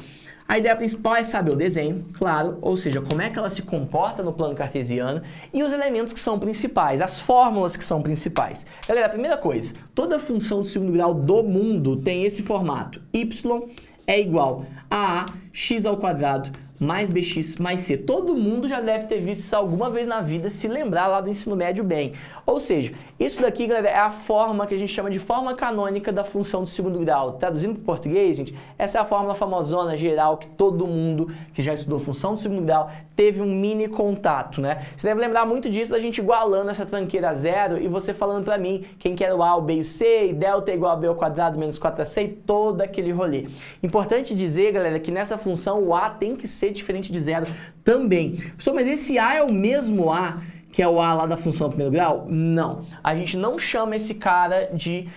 a ideia principal é saber o desenho, claro, ou seja, como é que ela se comporta no plano cartesiano e os elementos que são principais, as fórmulas que são principais. Galera, a primeira coisa, toda função do segundo grau do mundo tem esse formato. Y é igual a x ao quadrado mais bx mais c. Todo mundo já deve ter visto isso alguma vez na vida, se lembrar lá do ensino médio bem. Ou seja, isso daqui, galera, é a forma que a gente chama de forma canônica da função do segundo grau. Traduzindo para o português, gente, essa é a fórmula famosona, geral, que todo mundo que já estudou função do segundo grau teve um mini contato, né? Você deve lembrar muito disso da gente igualando essa tranqueira a zero e você falando para mim quem que era o A, o B e o C, e delta é igual a B ao quadrado menos 4ac e todo aquele rolê. Importante dizer, galera, que nessa função o A tem que ser diferente de zero também. Pessoal, mas esse A é o mesmo A que é o A lá da função do primeiro grau? Não. A gente não chama esse cara de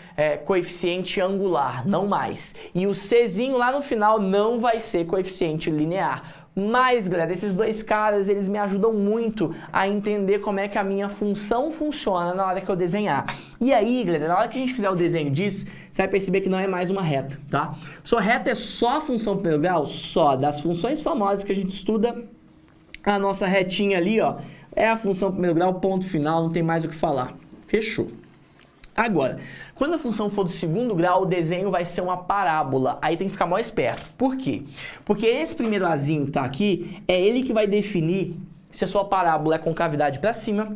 coeficiente angular, não mais. E o Czinho lá no final não vai ser coeficiente linear. Mas, galera, esses dois caras, eles me ajudam muito a entender como é que a minha função funciona na hora que eu desenhar. E aí, galera, na hora que a gente fizer o desenho disso, você vai perceber que não é mais uma reta, tá? Sua reta é só a função do primeiro grau? Só. Das funções famosas que a gente estuda, a nossa retinha ali, ó, é a função do primeiro grau, ponto final, não tem mais o que falar. Fechou. Agora, quando a função for do segundo grau, o desenho vai ser uma parábola. Aí tem que ficar mais esperto. Por quê? Porque esse primeiro Azinho que tá aqui, é ele que vai definir se a sua parábola é concavidade para cima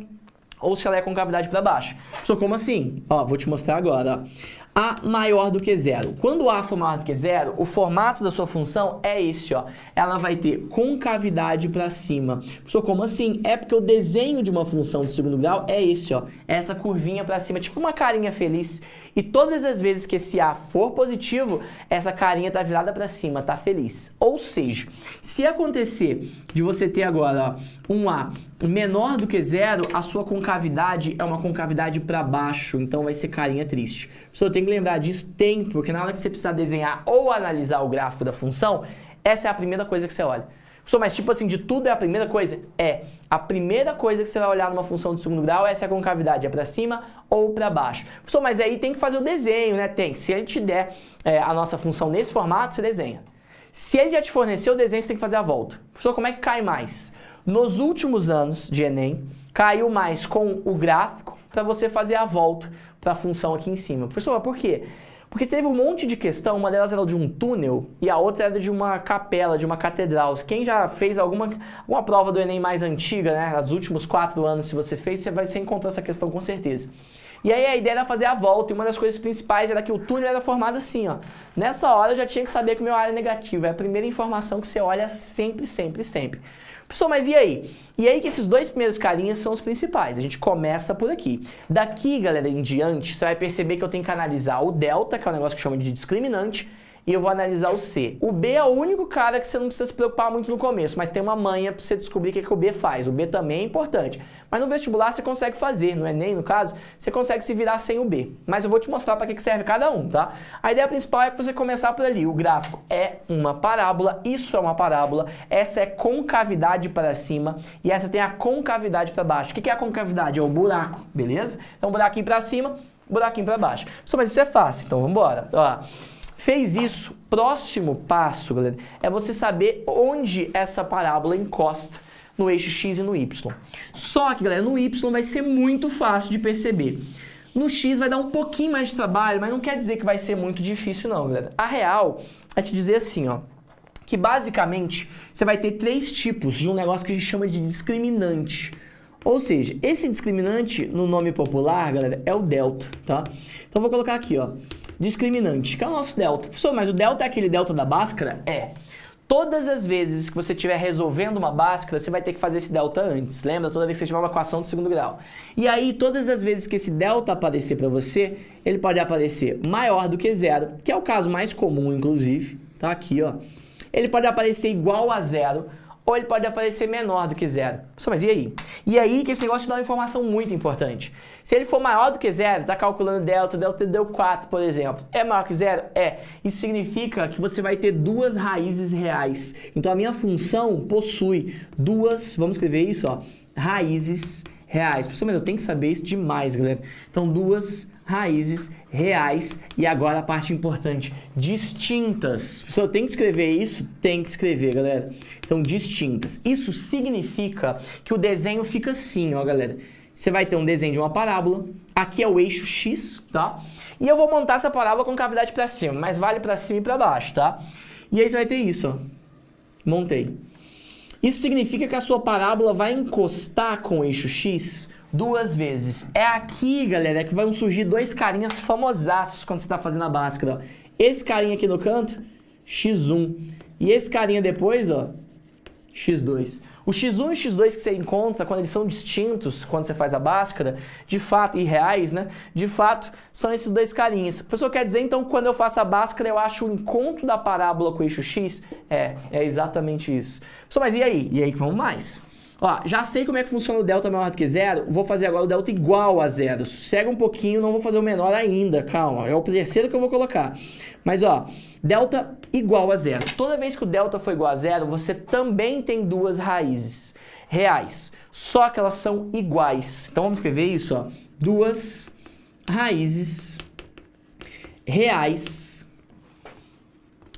ou se ela é concavidade para baixo. Só como assim? Ó, vou te mostrar agora, ó. A maior do que zero. Quando A for maior do que zero, o formato da sua função é esse, ó. Ela vai ter concavidade para cima. Só como assim? É porque o desenho de uma função do segundo grau é esse, ó. Essa curvinha para cima, tipo uma carinha feliz. E todas as vezes que esse A for positivo, essa carinha tá virada para cima, tá feliz. Ou seja, se acontecer de você ter agora, ó, um A menor do que zero, a sua concavidade é uma concavidade para baixo, então vai ser carinha triste. Só tem que lembrar disso, tem, porque na hora que você precisar desenhar ou analisar o gráfico da função, essa é a primeira coisa que você olha. Mas tipo assim, de tudo é a primeira coisa? É. A primeira coisa que você vai olhar numa função do segundo grau é se a concavidade é para cima ou para baixo. Mas aí tem que fazer o desenho, né? Tem. Se ele te der a nossa função nesse formato, você desenha. Se ele já te fornecer o desenho, você tem que fazer a volta. Como é que cai mais? Nos últimos anos de Enem, caiu mais com o gráfico para você fazer a volta para a função aqui em cima. Professor, por quê? Porque teve um monte de questão, uma delas era de um túnel e a outra era de uma capela, de uma catedral. Quem já fez alguma prova do Enem mais antiga, né, dos últimos 4 anos, se você fez, você encontrou essa questão com certeza. E aí a ideia era fazer a volta, e uma das coisas principais era que o túnel era formado assim, ó. Nessa hora eu já tinha que saber que o meu ar é negativo, é a primeira informação que você olha sempre, sempre, sempre. Pessoal, mas e aí? E aí que esses 2 primeiros carinhas são os principais, a gente começa por aqui. Daqui, galera, em diante, você vai perceber que eu tenho que analisar o delta, que é um negócio que chama de discriminante, e eu vou analisar o C. O B é o único cara que você não precisa se preocupar muito no começo, mas tem uma manha para você descobrir o que o B faz. O B também é importante, mas no vestibular você consegue fazer, no Enem, no caso, você consegue se virar sem o B. Mas eu vou te mostrar para que serve cada um, tá? A ideia principal é que você começar por ali. O gráfico é uma parábola, isso é uma parábola, essa é concavidade para cima e essa tem a concavidade para baixo. O que é a concavidade? É o buraco, beleza? Então, buraquinho para cima, buraquinho para baixo. Mas isso é fácil, então vamos embora. Ó. Fez isso, próximo passo, galera, é você saber onde essa parábola encosta no eixo X e no Y. Só que, galera, no Y vai ser muito fácil de perceber. No X vai dar um pouquinho mais de trabalho, mas não quer dizer que vai ser muito difícil não, galera. A real é te dizer assim, ó, que basicamente você vai ter 3 tipos de um negócio que a gente chama de discriminante. Ou seja, esse discriminante, no nome popular, galera, é o delta, tá? Então, eu vou colocar aqui, ó, discriminante, que é o nosso delta. Professor, mas o delta é aquele delta da Bhaskara? É. Todas as vezes que você estiver resolvendo uma Bhaskara, você vai ter que fazer esse delta antes. Lembra? Toda vez que você tiver uma equação de 2º grau. E aí, todas as vezes que esse delta aparecer para você, ele pode aparecer maior do que 0, que é o caso mais comum, inclusive. Tá aqui, ó. Ele pode aparecer igual a 0, ou ele pode aparecer menor do que 0. Mas e aí? E aí que esse negócio te dá uma informação muito importante. Se ele for maior do que 0, está calculando delta deu 4, por exemplo. É maior que 0? É. Isso significa que você vai ter 2 raízes reais. Então a minha função possui 2, vamos escrever isso, ó, raízes reais. Mas eu tenho que saber isso demais, galera. Então 2 raízes reais e agora a parte importante, distintas. Pessoal, tem que escrever isso? Tem que escrever, galera. Então, distintas. Isso significa que o desenho fica assim, ó, galera. Você vai ter um desenho de uma parábola, aqui é o eixo X, tá? E eu vou montar essa parábola com cavidade para cima, mas vale para cima e para baixo, tá? E aí você vai ter isso, ó. Montei. Isso significa que a sua parábola vai encostar com o eixo X 2 vezes. É aqui, galera, que vão surgir 2 carinhas famosaços quando você está fazendo a Bhaskara, ó. Esse carinha aqui no canto, X1. E esse carinha depois, ó, X2. O X1 e o X2 que você encontra quando eles são distintos, quando você faz a Bhaskara, de fato, e reais, né? De fato, são esses 2 carinhas. O professor quer dizer, então, que quando eu faço a Bhaskara, eu acho o encontro da parábola com o eixo X? É exatamente isso. Professor, mas e aí? E aí que vamos mais. Ó, já sei como é que funciona o delta maior do que 0, vou fazer agora o delta igual a 0. Sossega um pouquinho, não vou fazer o menor ainda, calma, é o terceiro que eu vou colocar. Mas ó, delta igual a 0. Toda vez que o delta for igual a 0, você também tem 2 raízes reais, só que elas são iguais. Então vamos escrever isso, ó, 2 raízes reais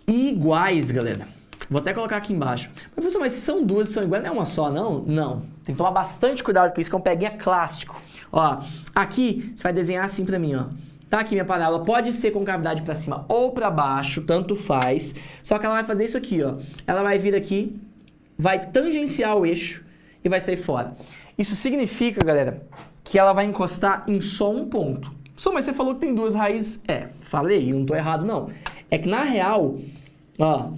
iguais, galera. Vou até colocar aqui embaixo. Professor, mas se são 2 são iguais, não é uma só, não? Não. Tem que tomar bastante cuidado com isso, que é um peguinha clássico. Ó, aqui você vai desenhar assim pra mim, ó. Tá aqui minha parábola, pode ser com cavidade pra cima ou pra baixo, tanto faz. Só que ela vai fazer isso aqui, ó. Ela vai vir aqui, vai tangenciar o eixo e vai sair fora. Isso significa, galera, que ela vai encostar em só um ponto. Professor, mas você falou que tem 2 raízes. Falei, eu não tô errado, não. É que na real, ó,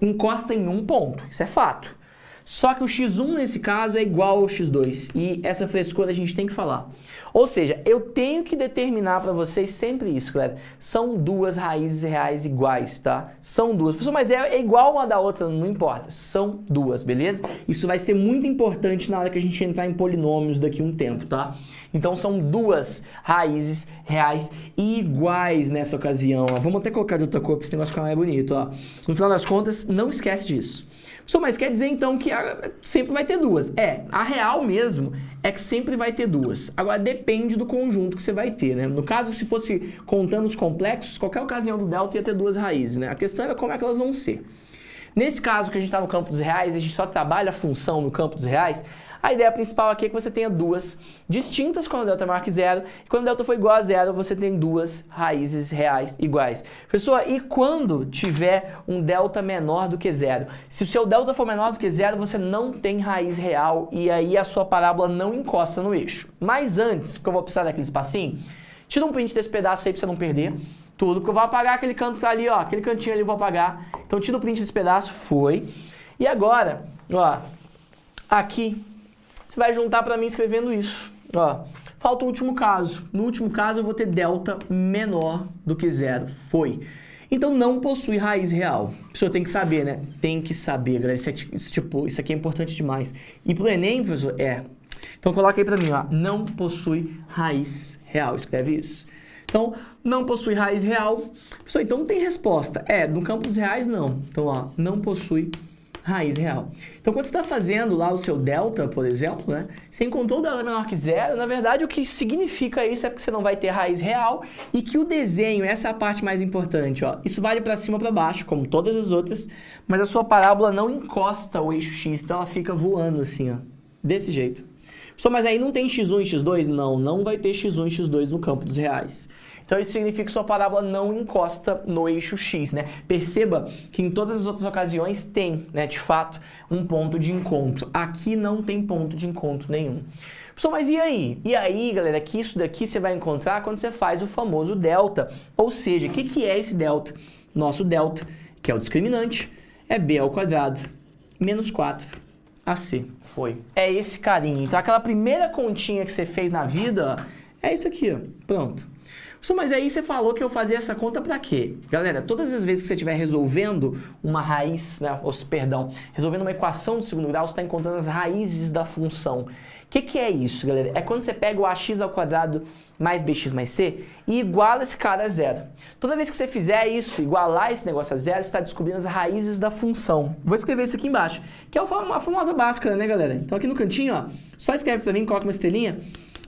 encosta em um ponto, isso é fato. Só que o X1 nesse caso é igual ao X2 e essa frescura a gente tem que falar. Ou seja, eu tenho que determinar para vocês sempre isso, galera. São 2 raízes reais iguais, tá? São 2. Professor, mas é igual uma da outra, não importa. São 2, beleza? Isso vai ser muito importante na hora que a gente entrar em polinômios daqui a um tempo, tá? Então são 2 raízes reais iguais nessa ocasião, ó. Vamos até colocar de outra cor para esse negócio ficar mais bonito, ó. No final das contas, não esquece disso. Professor, mas quer dizer então que sempre vai ter 2? A real mesmo é que sempre vai ter 2. Agora depende do conjunto que você vai ter, né? No caso, se fosse contando os complexos, qualquer ocasião do delta ia ter 2 raízes, né? A questão era como é que elas vão ser. Nesse caso que a gente está no campo dos reais, a gente só trabalha a função no campo dos reais, A ideia principal aqui é que você tenha duas distintas quando o delta é maior que zero, e quando o delta for igual a zero, você tem duas raízes reais iguais. Pessoal, e quando tiver um delta menor do que zero? Se o seu delta for menor do que zero, você não tem raiz real, e aí a sua parábola não encosta no eixo. Mas antes, porque eu vou precisar daquele espacinho, tira um print desse pedaço aí pra você não perder tudo, porque eu vou apagar aquele canto que tá ali, ó, aquele cantinho ali eu vou apagar. Então tira o print desse pedaço, foi. E agora, ó, aqui, você vai juntar pra mim escrevendo isso, ó. Falta o último caso. No último caso eu vou ter delta menor do que zero, foi. Então não possui raiz real. A pessoa tem que saber, né? Tem que saber, galera. Isso aqui é importante demais. E pro Enem, professor, Então coloca aí pra mim, ó, não possui raiz real, escreve isso. Então, não possui raiz real. Pessoal, então não tem resposta. No campo dos reais, não. Então, ó, não possui raiz real. Então, quando você está fazendo lá o seu delta, por exemplo, né? Você encontrou o delta menor que zero, na verdade, o que significa isso é que você não vai ter raiz real e que o desenho, essa é a parte mais importante, ó. Isso vale para cima ou para baixo, como todas as outras, mas a sua parábola não encosta o eixo X, então ela fica voando assim, ó. Desse jeito. Mas aí não tem x1 e x2? Não, não vai ter x1 e x2 no campo dos reais. Então isso significa que sua parábola não encosta no eixo X, né? Perceba que em todas as outras ocasiões tem, né, de fato, um ponto de encontro. Aqui não tem ponto de encontro nenhum. Mas e aí? E aí, galera, que isso daqui você vai encontrar quando você faz o famoso delta. Ou seja, o que é esse delta? Nosso delta, que é o discriminante, é b ao quadrado menos 4. AC, foi. É esse carinho. Então, aquela primeira continha que você fez na vida, ó, é isso aqui, ó. Pronto. Mas aí você falou que eu fazia essa conta pra quê? Galera, todas as vezes que você estiver resolvendo uma raiz, né, resolvendo uma equação do segundo grau, você está encontrando as raízes da função. O que é isso, galera? É quando você pega o ax ao quadrado mais bx mais c e iguala esse cara a zero. Toda vez que você fizer isso, igualar esse negócio a zero, você está descobrindo as raízes da função. Vou escrever isso aqui embaixo, que é a famosa Bhaskara, né, galera? Então aqui no cantinho, ó, só escreve pra mim, coloca uma estrelinha.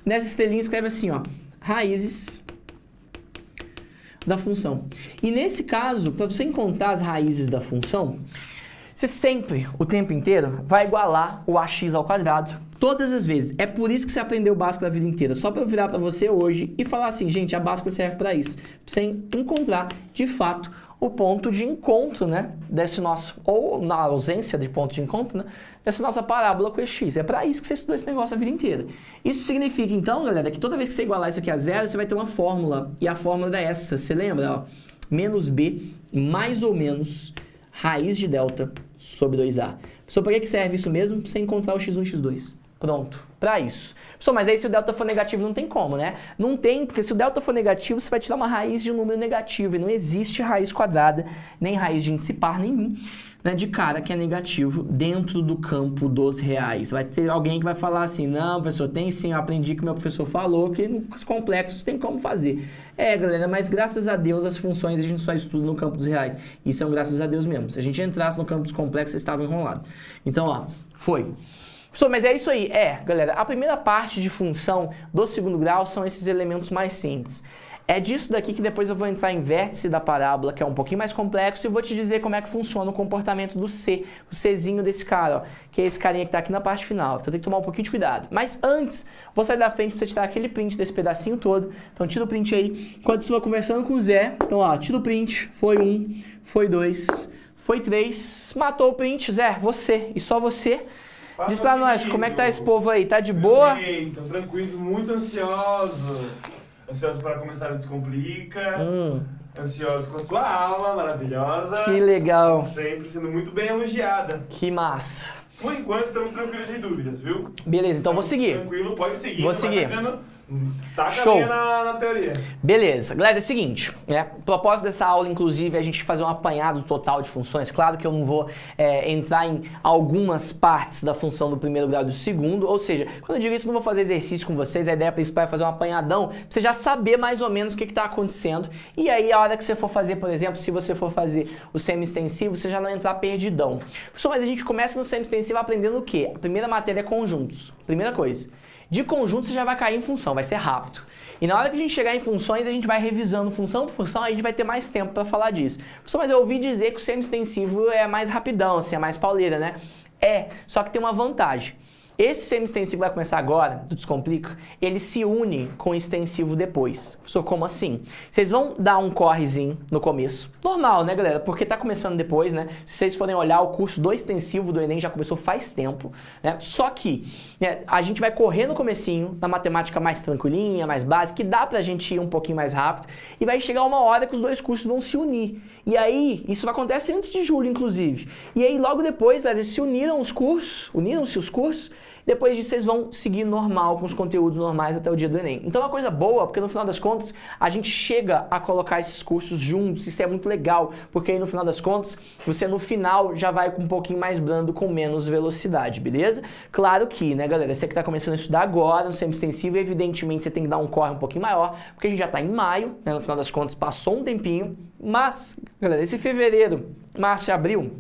Nessa estrelinha escreve assim, ó, raízes da função. E nesse caso, para você encontrar as raízes da função, você sempre, o tempo inteiro, vai igualar o ax ao quadrado, todas as vezes. É por isso que você aprendeu Bhaskara a vida inteira. Só para eu virar para você hoje e falar assim, gente, a Bhaskara serve para isso. Pra você encontrar, de fato, o ponto de encontro, né, desse nosso, ou na ausência de ponto de encontro, né, dessa nossa parábola com x. É para isso que você estudou esse negócio a vida inteira. Isso significa, então, galera, que toda vez que você igualar isso aqui a zero, você vai ter uma fórmula. E a fórmula é essa, você lembra? Ó, menos b mais ou menos raiz de delta sobre 2a. Pessoal, para que serve isso mesmo? Para você encontrar o x1 e x2. Pronto, para isso. Pessoal, mas aí se o delta for negativo não tem como, né? Não tem, porque se o delta for negativo, você vai tirar uma raiz de um número negativo. E não existe raiz quadrada, nem raiz de índice par nenhum, né, de cara que é negativo dentro do campo dos reais. Vai ter alguém que vai falar assim, não, professor, tem sim, eu aprendi que o meu professor falou que nos complexos tem como fazer. Galera, mas graças a Deus as funções a gente só estuda no campo dos reais. Isso é um graças a Deus mesmo. Se a gente entrasse no campo dos complexos, você estava enrolado. Então, ó, foi. Mas é isso aí. Galera, a primeira parte de função do segundo grau são esses elementos mais simples. É disso daqui que depois eu vou entrar em vértice da parábola, que é um pouquinho mais complexo, e vou te dizer como é que funciona o comportamento do C, o Czinho desse cara, ó, que é esse carinha que tá aqui na parte final. Então tem que tomar um pouquinho de cuidado. Mas antes, vou sair da frente pra você tirar aquele print desse pedacinho todo. Então tira o print aí. Enquanto você vai conversando com o Zé, então ó, tira o print. Foi 1, foi 2, foi 3. Matou o print, Zé, você e só você. Diz pra nós, como é que tá esse povo aí? Tá de boa? Tô tranquilo, muito ansioso. Ansioso para começar o Descomplica. Ansioso com a sua aula maravilhosa. Que legal. Sempre sendo muito bem elogiada. Que massa. Por enquanto estamos tranquilos sem dúvidas, viu? Beleza, então vou seguir. Tranquilo, pode seguir. Vou seguir. Taca Show. na teoria. Beleza. Galera, é o seguinte, né? O propósito dessa aula, inclusive, é a gente fazer um apanhado total de funções. Claro que eu não vou entrar em algumas partes da função do primeiro grau e do segundo, ou seja, quando eu digo isso, eu não vou fazer exercício com vocês, a ideia principal é fazer um apanhadão, pra você já saber mais ou menos o que está acontecendo, e aí a hora que você for fazer, por exemplo, se você for fazer o semi-extensivo, você já não entrar perdidão. Mas a gente começa no semi-extensivo aprendendo o quê? A primeira matéria é conjuntos. Primeira coisa. De conjunto você já vai cair em função, vai ser rápido. E na hora que a gente chegar em funções, a gente vai revisando função por função, aí a gente vai ter mais tempo para falar disso. Mas eu ouvi dizer que o semi-extensivo é mais rapidão, assim, é mais pauleira, né? Só que tem uma vantagem. Esse semi-extensivo vai começar agora, do Descomplica, ele se une com o extensivo depois. Professor, como assim? Vocês vão dar um correzinho no começo. Normal, né, galera? Porque tá começando depois, né? Se vocês forem olhar, o curso do extensivo do Enem já começou faz tempo, né? Só que a gente vai correr no comecinho, na matemática mais tranquilinha, mais básica, que dá pra gente ir um pouquinho mais rápido, e vai chegar uma hora que os dois cursos vão se unir. E aí, isso acontece antes de julho, inclusive. E aí, logo depois, velho, se uniram-se os cursos, depois disso vocês vão seguir normal, com os conteúdos normais até o dia do Enem. Então é uma coisa boa, porque no final das contas, a gente chega a colocar esses cursos juntos, isso é muito legal, porque aí no final das contas, você no final já vai com um pouquinho mais brando, com menos velocidade, beleza? Claro que, né, galera, você que está começando a estudar agora, no semi-extensivo, evidentemente você tem que dar um corre um pouquinho maior, porque a gente já está em maio, né, no final das contas passou um tempinho, mas, galera, esse fevereiro, março e abril,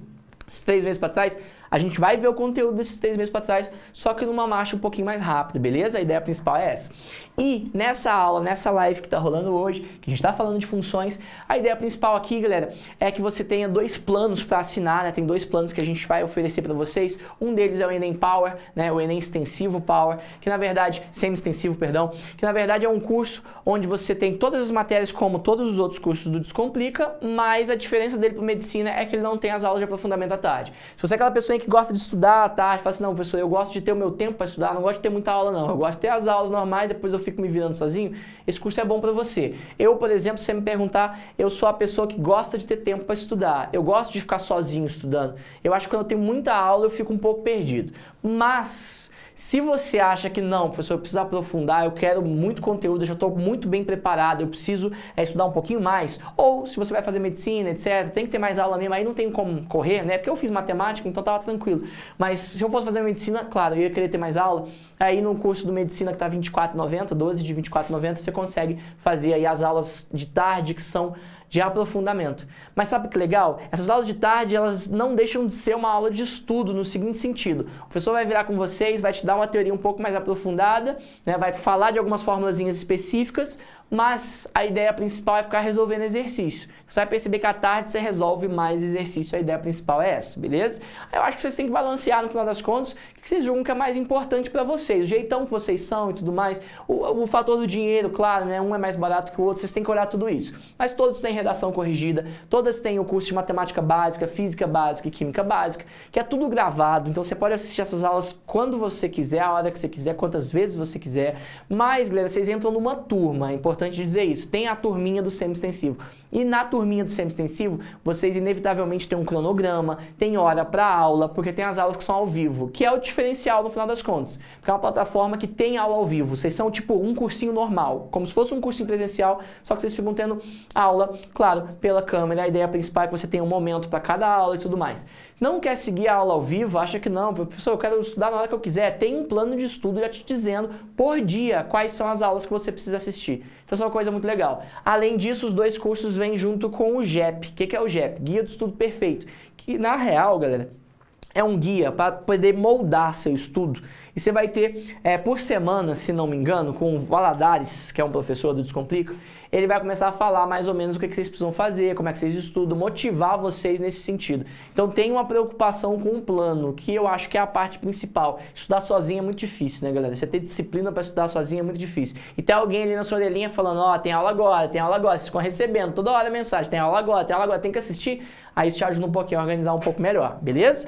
esses 3 meses para trás, a gente vai ver o conteúdo desses 3 meses para trás, só que numa marcha um pouquinho mais rápida, beleza? A ideia principal é essa. E nessa aula, nessa live que está rolando hoje, que a gente está falando de funções, a ideia principal aqui, galera, é que você tenha 2 planos para assinar, né? Tem 2 planos que a gente vai oferecer para vocês. Um deles é o Enem Power, né? O Enem Extensivo Power, que na verdade, semi-extensivo, perdão, que na verdade é um curso onde você tem todas as matérias como todos os outros cursos do Descomplica, mas a diferença dele para medicina é que ele não tem as aulas de aprofundamento à tarde. Se você é aquela pessoa que gosta de estudar à tarde, fala assim, não, professor, eu gosto de ter o meu tempo para estudar, não gosto de ter muita aula não, eu gosto de ter as aulas normais, depois eu fico me virando sozinho, esse curso é bom para você. Eu, por exemplo, se você me perguntar, eu sou a pessoa que gosta de ter tempo para estudar, eu gosto de ficar sozinho estudando, eu acho que quando eu tenho muita aula eu fico um pouco perdido, mas se você acha que não, professor, eu preciso aprofundar, eu quero muito conteúdo, eu já estou muito bem preparado, eu preciso estudar um pouquinho mais, ou se você vai fazer medicina, etc, tem que ter mais aula mesmo, aí não tem como correr, né, porque eu fiz matemática, então estava tranquilo, mas se eu fosse fazer medicina, claro, eu ia querer ter mais aula, aí no curso do medicina que está R$24,90, 12 de R$24,90, você consegue fazer aí as aulas de tarde que são de aprofundamento. Mas sabe que legal? Essas aulas de tarde, elas não deixam de ser uma aula de estudo no seguinte sentido. O professor vai virar com vocês, vai te dar uma teoria um pouco mais aprofundada, né? Vai falar de algumas formulazinhas específicas, mas a ideia principal é ficar resolvendo exercício. Você vai perceber que à tarde você resolve mais exercício, a ideia principal é essa, beleza? Eu acho que vocês têm que balancear no final das contas o que vocês julgam que é mais importante para vocês, o jeitão que vocês são e tudo mais, o fator do dinheiro, claro, né? Um é mais barato que o outro, vocês têm que olhar tudo isso. Mas todos têm redação corrigida, todas têm o curso de matemática básica, física básica e química básica, que é tudo gravado, então você pode assistir essas aulas quando você quiser, a hora que você quiser, quantas vezes você quiser, mas, galera, vocês entram numa turma, é importante dizer isso, tem a turminha do semi-extensivo. E na turminha do semi-extensivo, vocês inevitavelmente têm um cronograma, tem hora para aula, porque tem as aulas que são ao vivo, que é o diferencial no final das contas. Porque é uma plataforma que tem aula ao vivo. Vocês são tipo um cursinho normal, como se fosse um cursinho presencial, só que vocês ficam tendo aula, claro, pela câmera. A ideia principal é que você tenha um momento para cada aula e tudo mais. Não quer seguir a aula ao vivo, acha que não, professor, eu quero estudar na hora que eu quiser. Tem um plano de estudo já te dizendo por dia quais são as aulas que você precisa assistir. Então isso é uma coisa muito legal. Além disso, os 2 cursos vêm junto com o GEP. O que é o GEP? Guia do Estudo Perfeito. Que na real, galera, é um guia para poder moldar seu estudo. E você vai ter, por semana, se não me engano, com o Valadares, que é um professor do Descomplica, ele vai começar a falar mais ou menos o que vocês precisam fazer, como é que vocês estudam, motivar vocês nesse sentido. Então tem uma preocupação com o plano, que eu acho que é a parte principal. Estudar sozinho é muito difícil, né, galera? Você ter disciplina para estudar sozinho é muito difícil. E tem alguém ali na sua orelhinha falando, ó, tem aula agora, vocês ficam recebendo toda hora a mensagem, tem aula agora, tem que assistir. Aí isso te ajuda um pouquinho a organizar um pouco melhor, beleza?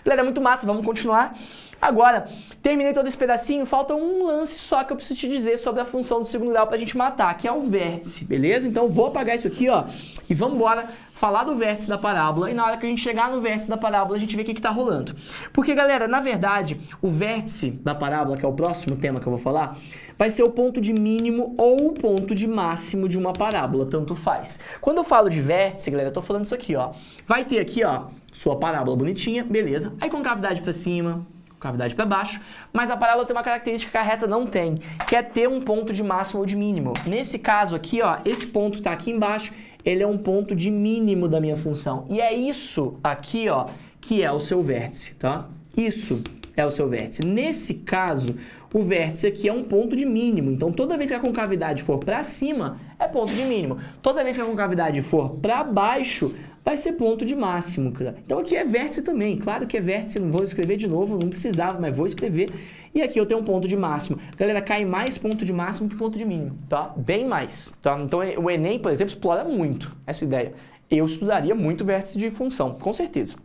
Galera, é muito massa, vamos continuar. Agora, terminei todo esse pedacinho, falta um lance só que eu preciso te dizer sobre a função do segundo grau pra gente matar, que é o vértice, beleza? Então vou apagar isso aqui, ó, e vamos embora falar do vértice da parábola, e na hora que a gente chegar no vértice da parábola, a gente vê o que tá rolando. Porque, galera, na verdade, o vértice da parábola, que é o próximo tema que eu vou falar, vai ser o ponto de mínimo ou o ponto de máximo de uma parábola, tanto faz. Quando eu falo de vértice, galera, eu tô falando isso aqui, ó. Vai ter aqui, ó, sua parábola bonitinha, beleza. Aí concavidade pra cima, cavidade para baixo, mas a parábola tem uma característica que a reta não tem, que é ter um ponto de máximo ou de mínimo. Nesse caso aqui, ó, esse ponto que está aqui embaixo, ele é um ponto de mínimo da minha função. E é isso aqui, ó, que é o seu vértice, tá? Isso é o seu vértice. Nesse caso, o vértice aqui é um ponto de mínimo. Então, toda vez que a concavidade for para cima, é ponto de mínimo. Toda vez que a concavidade for para baixo, vai ser ponto de máximo. Então aqui é vértice também, claro que é vértice, não vou escrever de novo, não precisava, mas vou escrever. E aqui eu tenho um ponto de máximo. Galera, cai mais ponto de máximo que ponto de mínimo, tá? Bem mais, tá? Então o Enem, por exemplo, explora muito essa ideia. Eu estudaria muito vértice de função, com certeza.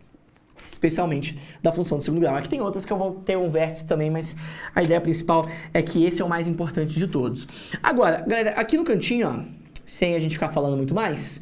Especialmente da função de segundo grau. Aqui tem outras que eu vou ter um vértice também, mas a ideia principal é que esse é o mais importante de todos. Agora, galera, aqui no cantinho, ó, sem a gente ficar falando muito mais,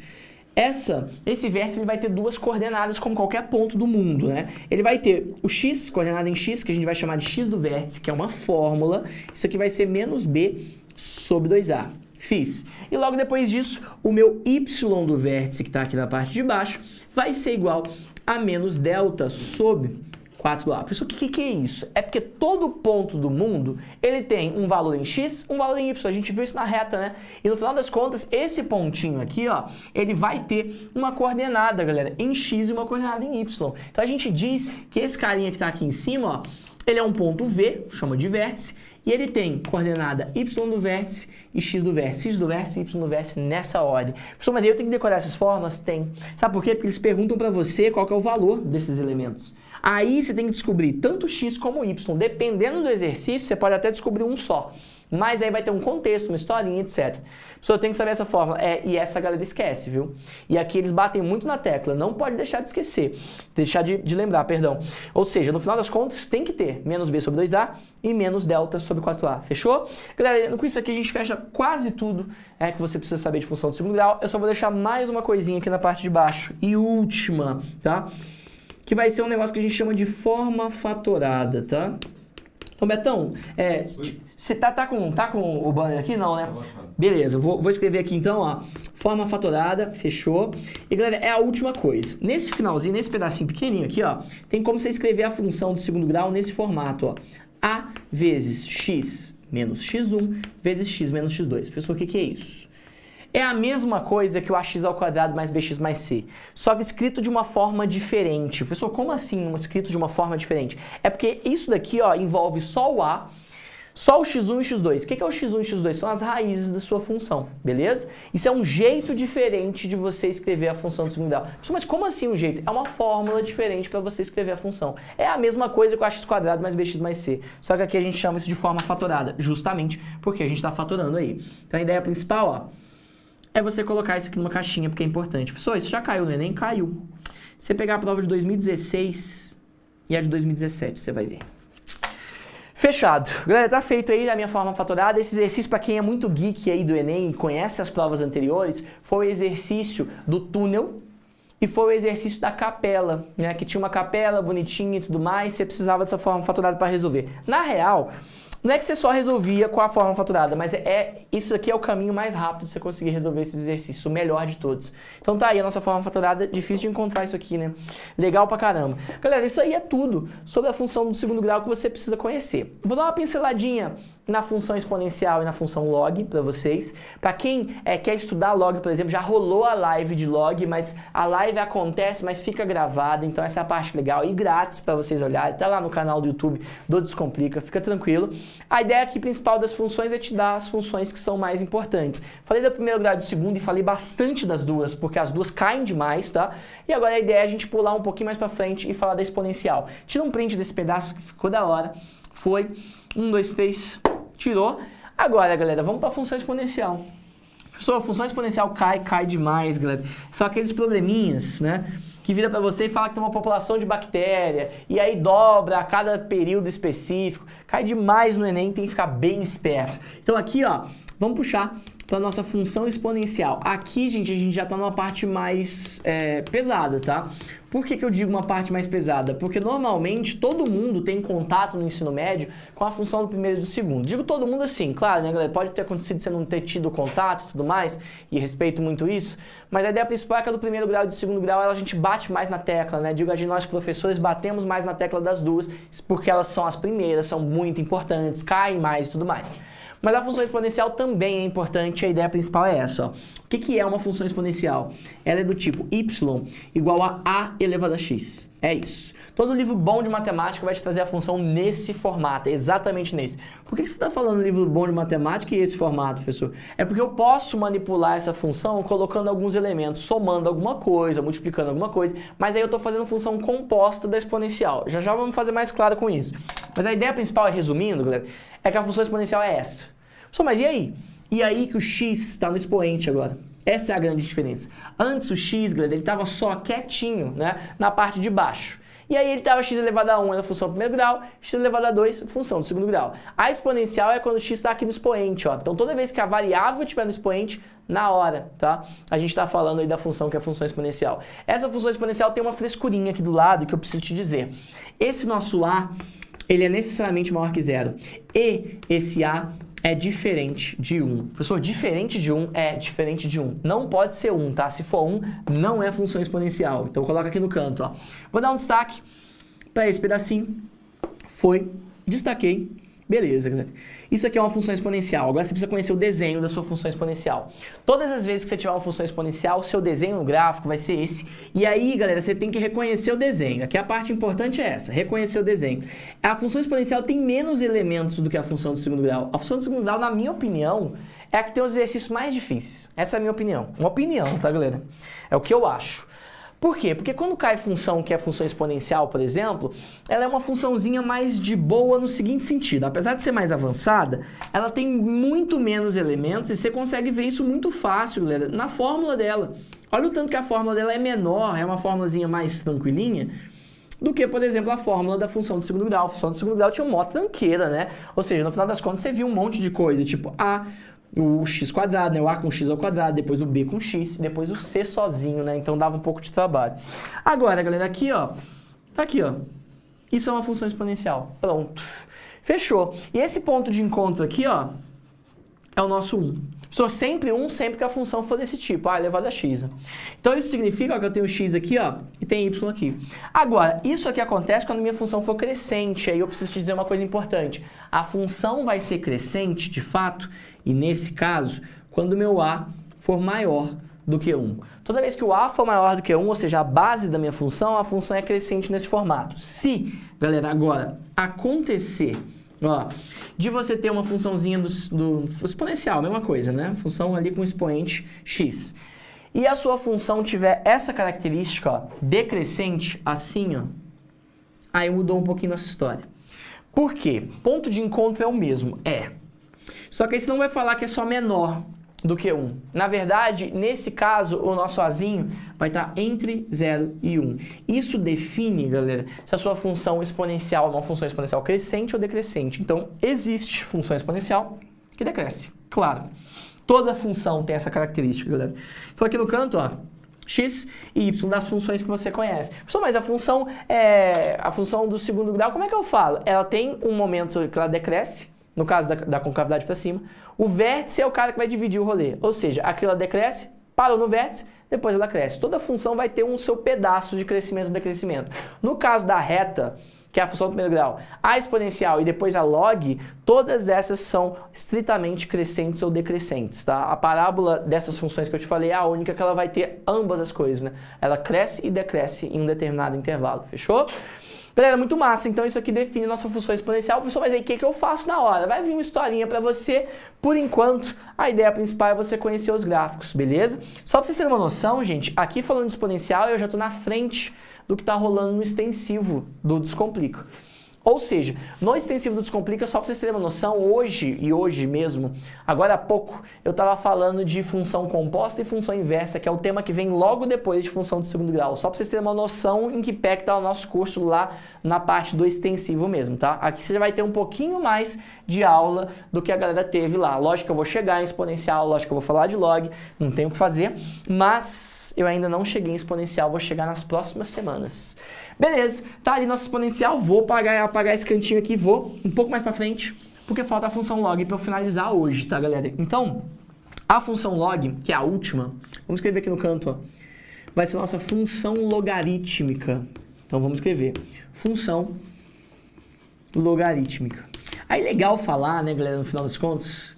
esse vértice ele vai ter duas coordenadas como qualquer ponto do mundo, né? Ele vai ter o x, coordenada em x, que a gente vai chamar de x do vértice, que é uma fórmula. Isso aqui vai ser menos b sobre 2a. Fiz. E logo depois disso, o meu y do vértice, que está aqui na parte de baixo, vai ser igual a menos delta sobre 4a. Professor, o que é isso? É porque todo ponto do mundo, ele tem um valor em x, um valor em y. A gente viu isso na reta, né? E no final das contas, esse pontinho aqui, ó, ele vai ter uma coordenada, galera, em x e uma coordenada em y. Então a gente diz que esse carinha que está aqui em cima, ó, ele é um ponto V, chama de vértice, e ele tem coordenada y do vértice e x do vértice, y do vértice nessa ordem. Professor, mas aí eu tenho que decorar essas fórmulas? Tem. Sabe por quê? Porque eles perguntam para você qual que é o valor desses elementos. Aí você tem que descobrir tanto x como y. Dependendo do exercício, você pode até descobrir um só. Mas aí vai ter um contexto, uma historinha, etc. Professor, eu tenho que saber essa fórmula. E essa galera esquece, viu? E aqui eles batem muito na tecla. Não pode deixar de esquecer. Deixar de lembrar, perdão. Ou seja, no final das contas, tem que ter menos b sobre 2a e menos delta sobre 4a. Fechou? Galera, com isso aqui a gente fecha quase tudo que você precisa saber de função do segundo grau. Eu só vou deixar mais uma coisinha aqui na parte de baixo. E última, tá? Que vai ser um negócio que a gente chama de forma fatorada, tá? Então, Betão, você tá com o banner aqui? Não, né? Beleza, vou escrever aqui então, ó, forma fatorada, fechou. E galera, é a última coisa. Nesse finalzinho, nesse pedacinho pequenininho aqui, ó, tem como você escrever a função do segundo grau nesse formato, ó. A vezes x menos x1 vezes x menos x2. Professor, o que é isso? É a mesma coisa que o ax ao quadrado mais bx mais c, só que escrito de uma forma diferente. Professor, como assim escrito de uma forma diferente? É porque isso daqui, ó, envolve só o a, só o x1 e o x2. O que é o x1 e o x2? São as raízes da sua função, beleza? Isso é um jeito diferente de você escrever a função do segundo grau. Professor, mas como assim um jeito? É uma fórmula diferente para você escrever a função. É a mesma coisa que o ax quadrado mais bx mais c, só que aqui a gente chama isso de forma fatorada, justamente porque a gente está fatorando aí. Então a ideia principal, ó, é você colocar isso aqui numa caixinha, porque é importante. Professor, isso já caiu no Enem? Caiu. Se você pegar a prova de 2016 e a de 2017, você vai ver. Fechado. Galera, tá feito aí a minha forma fatorada. Esse exercício, para quem é muito geek aí do Enem e conhece as provas anteriores, foi o exercício do túnel e foi o exercício da capela, né? Que tinha uma capela bonitinha e tudo mais, você precisava dessa forma fatorada para resolver. Na real, não é que você só resolvia com a forma fatorada, mas isso aqui é o caminho mais rápido de você conseguir resolver esses exercícios, o melhor de todos. Então tá aí a nossa forma fatorada, difícil de encontrar isso aqui, né? Legal pra caramba. Galera, isso aí é tudo sobre a função do segundo grau que você precisa conhecer. Vou dar uma pinceladinha na função exponencial e na função log para vocês. Para quem quer estudar log, por exemplo, já rolou a live de log, mas a live acontece, mas fica gravada, então essa é a parte legal e grátis para vocês olharem. Tá lá no canal do YouTube do Descomplica, fica tranquilo. A ideia aqui principal das funções é te dar as funções que são mais importantes. Falei do primeiro grau e do segundo e falei bastante das duas, porque as duas caem demais, tá? E agora a ideia é a gente pular um pouquinho mais para frente e falar da exponencial. Tira um print desse pedaço que ficou da hora. Foi 1, 2, 3, tirou. Agora, galera, vamos para a função exponencial. Professor, a função exponencial cai demais, galera. Só aqueles probleminhas, né? Que vira para você e fala que tem uma população de bactéria, e aí dobra a cada período específico. Cai demais no Enem, tem que ficar bem esperto. Então aqui, ó, vamos puxar para nossa função exponencial. Aqui, gente, a gente já está numa parte mais pesada, tá? Por que eu digo uma parte mais pesada? Porque normalmente todo mundo tem contato no ensino médio com a função do primeiro e do segundo. Digo todo mundo assim, claro, né, galera? Pode ter acontecido você não ter tido contato e tudo mais, e respeito muito isso, mas a ideia principal é que a do primeiro grau e do segundo grau a gente bate mais na tecla, né? Digo, nós professores batemos mais na tecla das duas, porque elas são as primeiras, são muito importantes, caem mais e tudo mais. Mas a função exponencial também é importante, a ideia principal é essa, ó. O que é uma função exponencial? Ela é do tipo y igual a elevado a x. É isso. Todo livro bom de matemática vai te trazer a função nesse formato, exatamente nesse. Por que você está falando livro bom de matemática e esse formato, professor? É porque eu posso manipular essa função colocando alguns elementos, somando alguma coisa, multiplicando alguma coisa, mas aí eu estou fazendo função composta da exponencial. Já já vamos fazer mais claro com isso. Mas a ideia principal, resumindo, galera, é que a função exponencial é essa. Professor, mas e aí? E aí que o x está no expoente agora. Essa é a grande diferença. Antes o x, galera, ele estava só quietinho, né, na parte de baixo. E aí ele estava x elevado a 1 na função do primeiro grau, x elevado a 2 função do segundo grau. A exponencial é quando o x está aqui no expoente, ó. Então toda vez que a variável estiver no expoente, na hora, tá? A gente está falando aí da função que é a função exponencial. Essa função exponencial tem uma frescurinha aqui do lado que eu preciso te dizer. Esse nosso a, ele é necessariamente maior que zero. E esse a é diferente de 1. Professor, diferente de 1 é diferente de 1. Não pode ser 1, tá? Se for 1, não é função exponencial. Então coloca aqui no canto, ó. Vou dar um destaque para esse pedacinho. Foi, destaquei. Beleza, galera. Isso aqui é uma função exponencial. Agora você precisa conhecer o desenho da sua função exponencial. Todas as vezes que você tiver uma função exponencial, o seu desenho no gráfico vai ser esse. E aí, galera, você tem que reconhecer o desenho. Aqui a parte importante é essa, reconhecer o desenho. A função exponencial tem menos elementos do que a função do segundo grau. A função do segundo grau, na minha opinião, é a que tem os exercícios mais difíceis. Essa é a minha opinião. Uma opinião, tá, galera? É o que eu acho. Por quê? Porque quando cai função que é função exponencial, por exemplo, ela é uma funçãozinha mais de boa no seguinte sentido. Apesar de ser mais avançada, ela tem muito menos elementos e você consegue ver isso muito fácil, galera, na fórmula dela. Olha o tanto que a fórmula dela é menor, é uma fórmulazinha mais tranquilinha, do que, por exemplo, a fórmula da função do segundo grau. A função do segundo grau tinha uma mó tranqueira, né? Ou seja, no final das contas, você viu um monte de coisa, tipo o x quadrado, né? O a com x ao quadrado, depois o b com x, depois o c sozinho, né? Então dava um pouco de trabalho. Agora, galera, aqui, ó, tá aqui, ó. Isso é uma função exponencial. Pronto. Fechou. E esse ponto de encontro aqui, ó, é o nosso 1. Sou sempre 1, sempre que a função for desse tipo, a elevado a x. Então isso significa, ó, que eu tenho x aqui, ó, e tem y aqui. Agora, isso aqui acontece quando a minha função for crescente. Aí eu preciso te dizer uma coisa importante. A função vai ser crescente, de fato, e nesse caso, quando o meu a for maior do que 1. Toda vez que o a for maior do que 1, ou seja, a base da minha função, a função é crescente nesse formato. Se, galera, agora acontecer, ó, de você ter uma funçãozinha do exponencial, mesma coisa, né? Função ali com expoente x. E a sua função tiver essa característica, ó, decrescente, assim, ó, aí mudou um pouquinho nossa história. Por quê? Ponto de encontro é o mesmo, Só que aí você não vai falar que é só menor do que 1. Na verdade, nesse caso, o nosso azinho vai estar entre 0 e 1. Isso define, galera, se a sua função exponencial é uma função exponencial crescente ou decrescente. Então, existe função exponencial que decresce, claro. Toda função tem essa característica, galera. Então, aqui no canto, ó, x e y das funções que você conhece. Mas a função do segundo grau, como é que eu falo? Ela tem um momento que ela decresce, no caso da concavidade para cima. O vértice é o cara que vai dividir o rolê. Ou seja, aquilo ela decresce, parou no vértice, depois ela cresce. Toda função vai ter um seu pedaço de crescimento ou decrescimento. No caso da reta, que é a função do primeiro grau, a exponencial e depois a log, todas essas são estritamente crescentes ou decrescentes, tá? A parábola dessas funções que eu te falei é a única que ela vai ter ambas as coisas, né? Ela cresce e decresce em um determinado intervalo, fechou? Galera, muito massa. Então isso aqui define nossa função exponencial. Professor, mas aí o que eu faço na hora? Vai vir uma historinha para você. Por enquanto, a ideia principal é você conhecer os gráficos, beleza? Só para vocês terem uma noção, gente, aqui falando de exponencial, eu já estou na frente do que está rolando no extensivo do Descomplica. Ou seja, no extensivo do Descomplica, só para vocês terem uma noção, hoje mesmo, agora há pouco, eu estava falando de função composta e função inversa, que é o tema que vem logo depois de função de segundo grau. Só para vocês terem uma noção em que pé que está o nosso curso lá na parte do extensivo mesmo, tá? Aqui você vai ter um pouquinho mais de aula do que a galera teve lá. Lógico que eu vou chegar em exponencial, lógico que eu vou falar de log, não tem o que fazer, mas eu ainda não cheguei em exponencial, vou chegar nas próximas semanas. Beleza, tá ali nosso exponencial, vou apagar esse cantinho aqui, vou um pouco mais pra frente, porque falta a função log para eu finalizar hoje, tá, galera? Então, a função log, que é a última, vamos escrever aqui no canto, ó, vai ser nossa função logarítmica. Então, vamos escrever função logarítmica. Aí legal falar, né, galera, no final dos contos,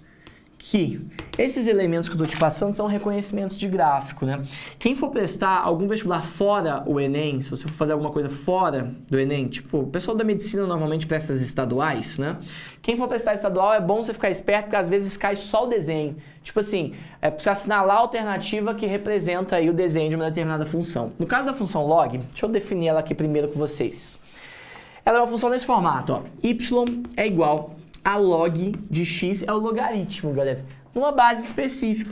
que esses elementos que eu tô te passando são reconhecimentos de gráfico, né? Quem for prestar algum vestibular fora o Enem, se você for fazer alguma coisa fora do Enem, tipo, o pessoal da medicina normalmente presta as estaduais, né? Quem for prestar estadual é bom você ficar esperto, porque às vezes cai só o desenho. Tipo assim, é pra você assinalar a alternativa que representa aí o desenho de uma determinada função. No caso da função log, deixa eu definir ela aqui primeiro com vocês. Ela é uma função nesse formato, ó. Y é igual a log de x é o logaritmo, galera, numa base específica,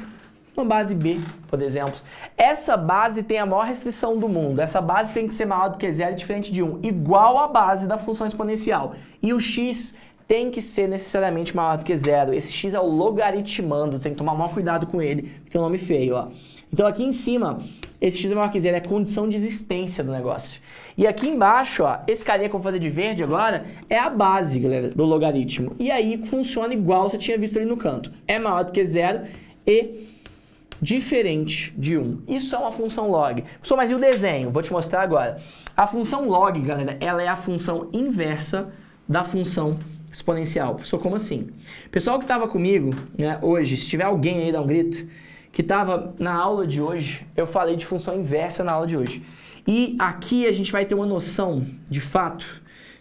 uma base b, por exemplo. Essa base tem a maior restrição do mundo, essa base tem que ser maior do que 0 diferente de 1, igual à base da função exponencial. E o x tem que ser necessariamente maior do que 0, esse x é o logaritmando, tem que tomar maior cuidado com ele, porque é um nome feio, ó. Então aqui em cima, esse x é maior que 0, é a condição de existência do negócio. E aqui embaixo, ó, esse carinha que eu vou fazer de verde agora é a base, galera, do logaritmo. E aí funciona igual você tinha visto ali no canto. É maior do que 0 e diferente de 1. Isso é uma função log. Professor, mas e o desenho? Vou te mostrar agora. A função log, galera, ela é a função inversa da função exponencial. Professor, como assim? Pessoal que estava comigo, né, hoje, se tiver alguém aí, dá um grito, que estava na aula de hoje, eu falei de função inversa na aula de hoje. E aqui a gente vai ter uma noção, de fato,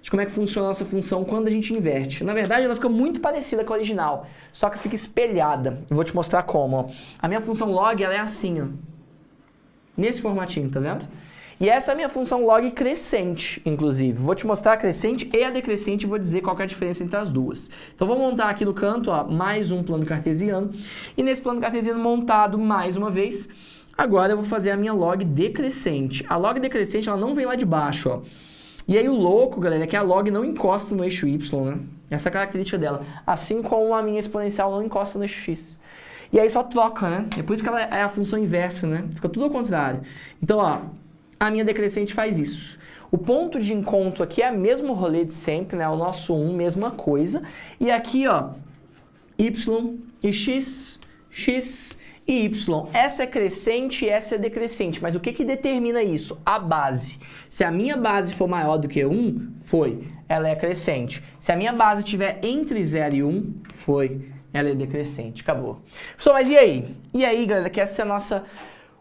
de como é que funciona a nossa função quando a gente inverte. Na verdade, ela fica muito parecida com a original, só que fica espelhada. Eu vou te mostrar como, ó. A minha função log, ela é assim, ó. Nesse formatinho, tá vendo? E essa é a minha função log crescente, inclusive. Vou te mostrar a crescente e a decrescente e vou dizer qual que é a diferença entre as duas. Então, vou montar aqui no canto, ó, mais um plano cartesiano. E nesse plano cartesiano montado mais uma vez, agora eu vou fazer a minha log decrescente. A log decrescente, ela não vem lá de baixo, ó. E aí o louco, galera, é que a log não encosta no eixo Y, né? Essa é a característica dela. Assim como a minha exponencial não encosta no eixo X. E aí só troca, né? É por isso que ela é a função inversa, né? Fica tudo ao contrário. Então, ó, a minha decrescente faz isso. O ponto de encontro aqui é o mesmo rolê de sempre, né? O nosso 1, mesma coisa. E aqui, ó, Y e X, X e Y. Essa é crescente e essa é decrescente. Mas o que que determina isso? A base. Se a minha base for maior do que 1, ela é crescente. Se a minha base estiver entre 0 e 1, ela é decrescente. Acabou. Pessoal, mas e aí? E aí, galera, que essa é a nossa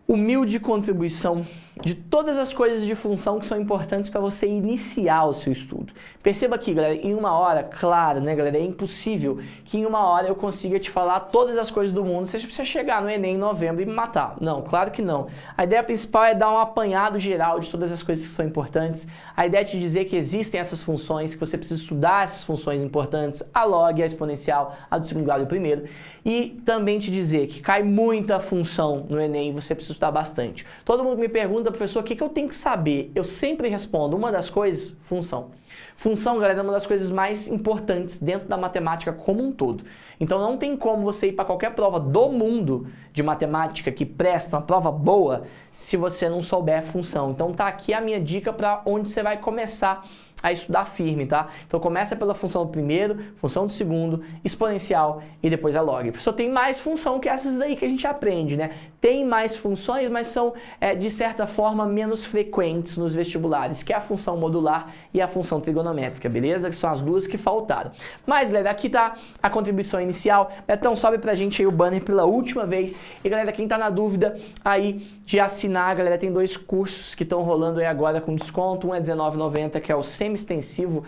humilde contribuição de todas as coisas de função que são importantes para você iniciar o seu estudo. Perceba aqui, galera, em uma hora, claro, né, galera, é impossível que em uma hora eu consiga te falar todas as coisas do mundo, você precisa chegar no Enem em novembro e me matar. Não, claro que não. A ideia principal é dar um apanhado geral de todas as coisas que são importantes. A ideia é te dizer que existem essas funções, que você precisa estudar essas funções importantes, a log, a exponencial, a do segundo grau e o primeiro. E também te dizer que cai muita função no Enem e você precisa estudar bastante. Todo mundo me pergunta, professor, o que eu tenho que saber? Eu sempre respondo, uma das coisas, função. Função, galera, é uma das coisas mais importantes dentro da matemática como um todo. Então não tem como você ir para qualquer prova do mundo de matemática que presta uma prova boa se você não souber função. Então tá aqui a minha dica para onde você vai começar a estudar firme, tá? Então começa pela função do primeiro, função do segundo, exponencial e depois a log. Só tem mais função que essas daí que a gente aprende, né? Tem mais funções, mas são, de certa forma, menos frequentes nos vestibulares, que é a função modular e a função trigonométrica, beleza? Que são as duas que faltaram. Mas, galera, aqui tá a contribuição inicial. Betão, sobe pra gente aí o banner pela última vez. E, galera, quem tá na dúvida aí de assinar, galera, tem 2 cursos que estão rolando aí agora com desconto. Um é R$19,90, que é o semi-extensivo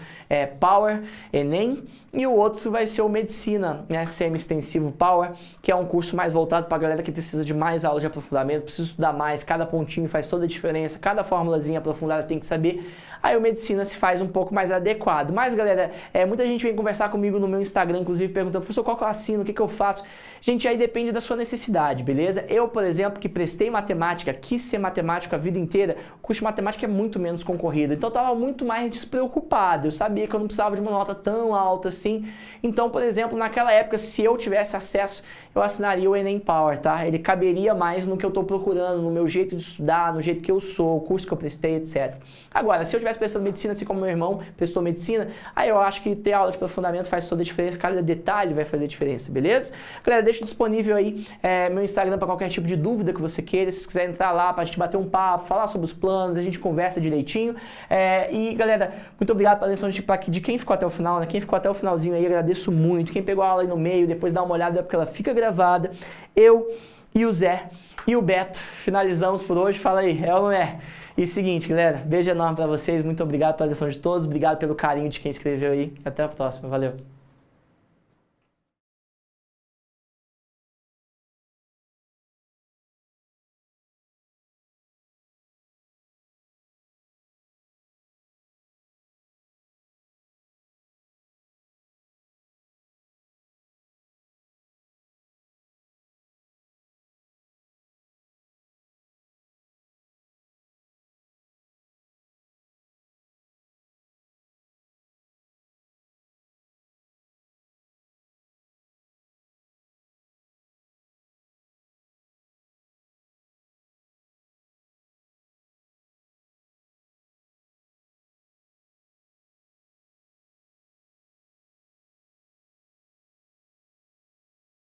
Power Enem. E o outro vai ser o Medicina, né, Semi-Extensivo Power, que é um curso mais voltado para a galera que precisa de mais aulas de aprofundamento, precisa estudar mais, cada pontinho faz toda a diferença, cada formulazinha aprofundada tem que saber. Aí o Medicina se faz um pouco mais adequado. Mas, galera, muita gente vem conversar comigo no meu Instagram, inclusive, perguntando, professor, qual que eu assino, o que eu faço? Gente, aí depende da sua necessidade, beleza? Eu, por exemplo, que prestei matemática, quis ser matemático a vida inteira, o curso de matemática é muito menos concorrido, então eu estava muito mais despreocupado, eu sabia que eu não precisava de uma nota tão alta assim. Então, por exemplo, naquela época, se eu tivesse acesso, eu assinaria o Enem Power, tá? Ele caberia mais no que eu estou procurando, no meu jeito de estudar, no jeito que eu sou, o curso que eu prestei, etc. Agora, se eu tivesse prestando medicina, assim como meu irmão prestou medicina, aí eu acho que ter aula de aprofundamento faz toda a diferença, cada detalhe vai fazer diferença, beleza? Galera, deixo disponível aí meu Instagram para qualquer tipo de dúvida que você queira. Se você quiser entrar lá pra gente bater um papo, falar sobre os planos, a gente conversa direitinho. E galera, muito obrigado pela atenção de quem ficou até o final, né? Quem ficou até o finalzinho aí, agradeço muito. Quem pegou a aula aí no meio, depois dá uma olhada porque ela fica gravada. Eu e o Zé e o Beto finalizamos por hoje. Fala aí, é ou não é? E seguinte, galera, beijo enorme pra vocês. Muito obrigado pela atenção de todos. Obrigado pelo carinho de quem escreveu aí. Até a próxima. Valeu.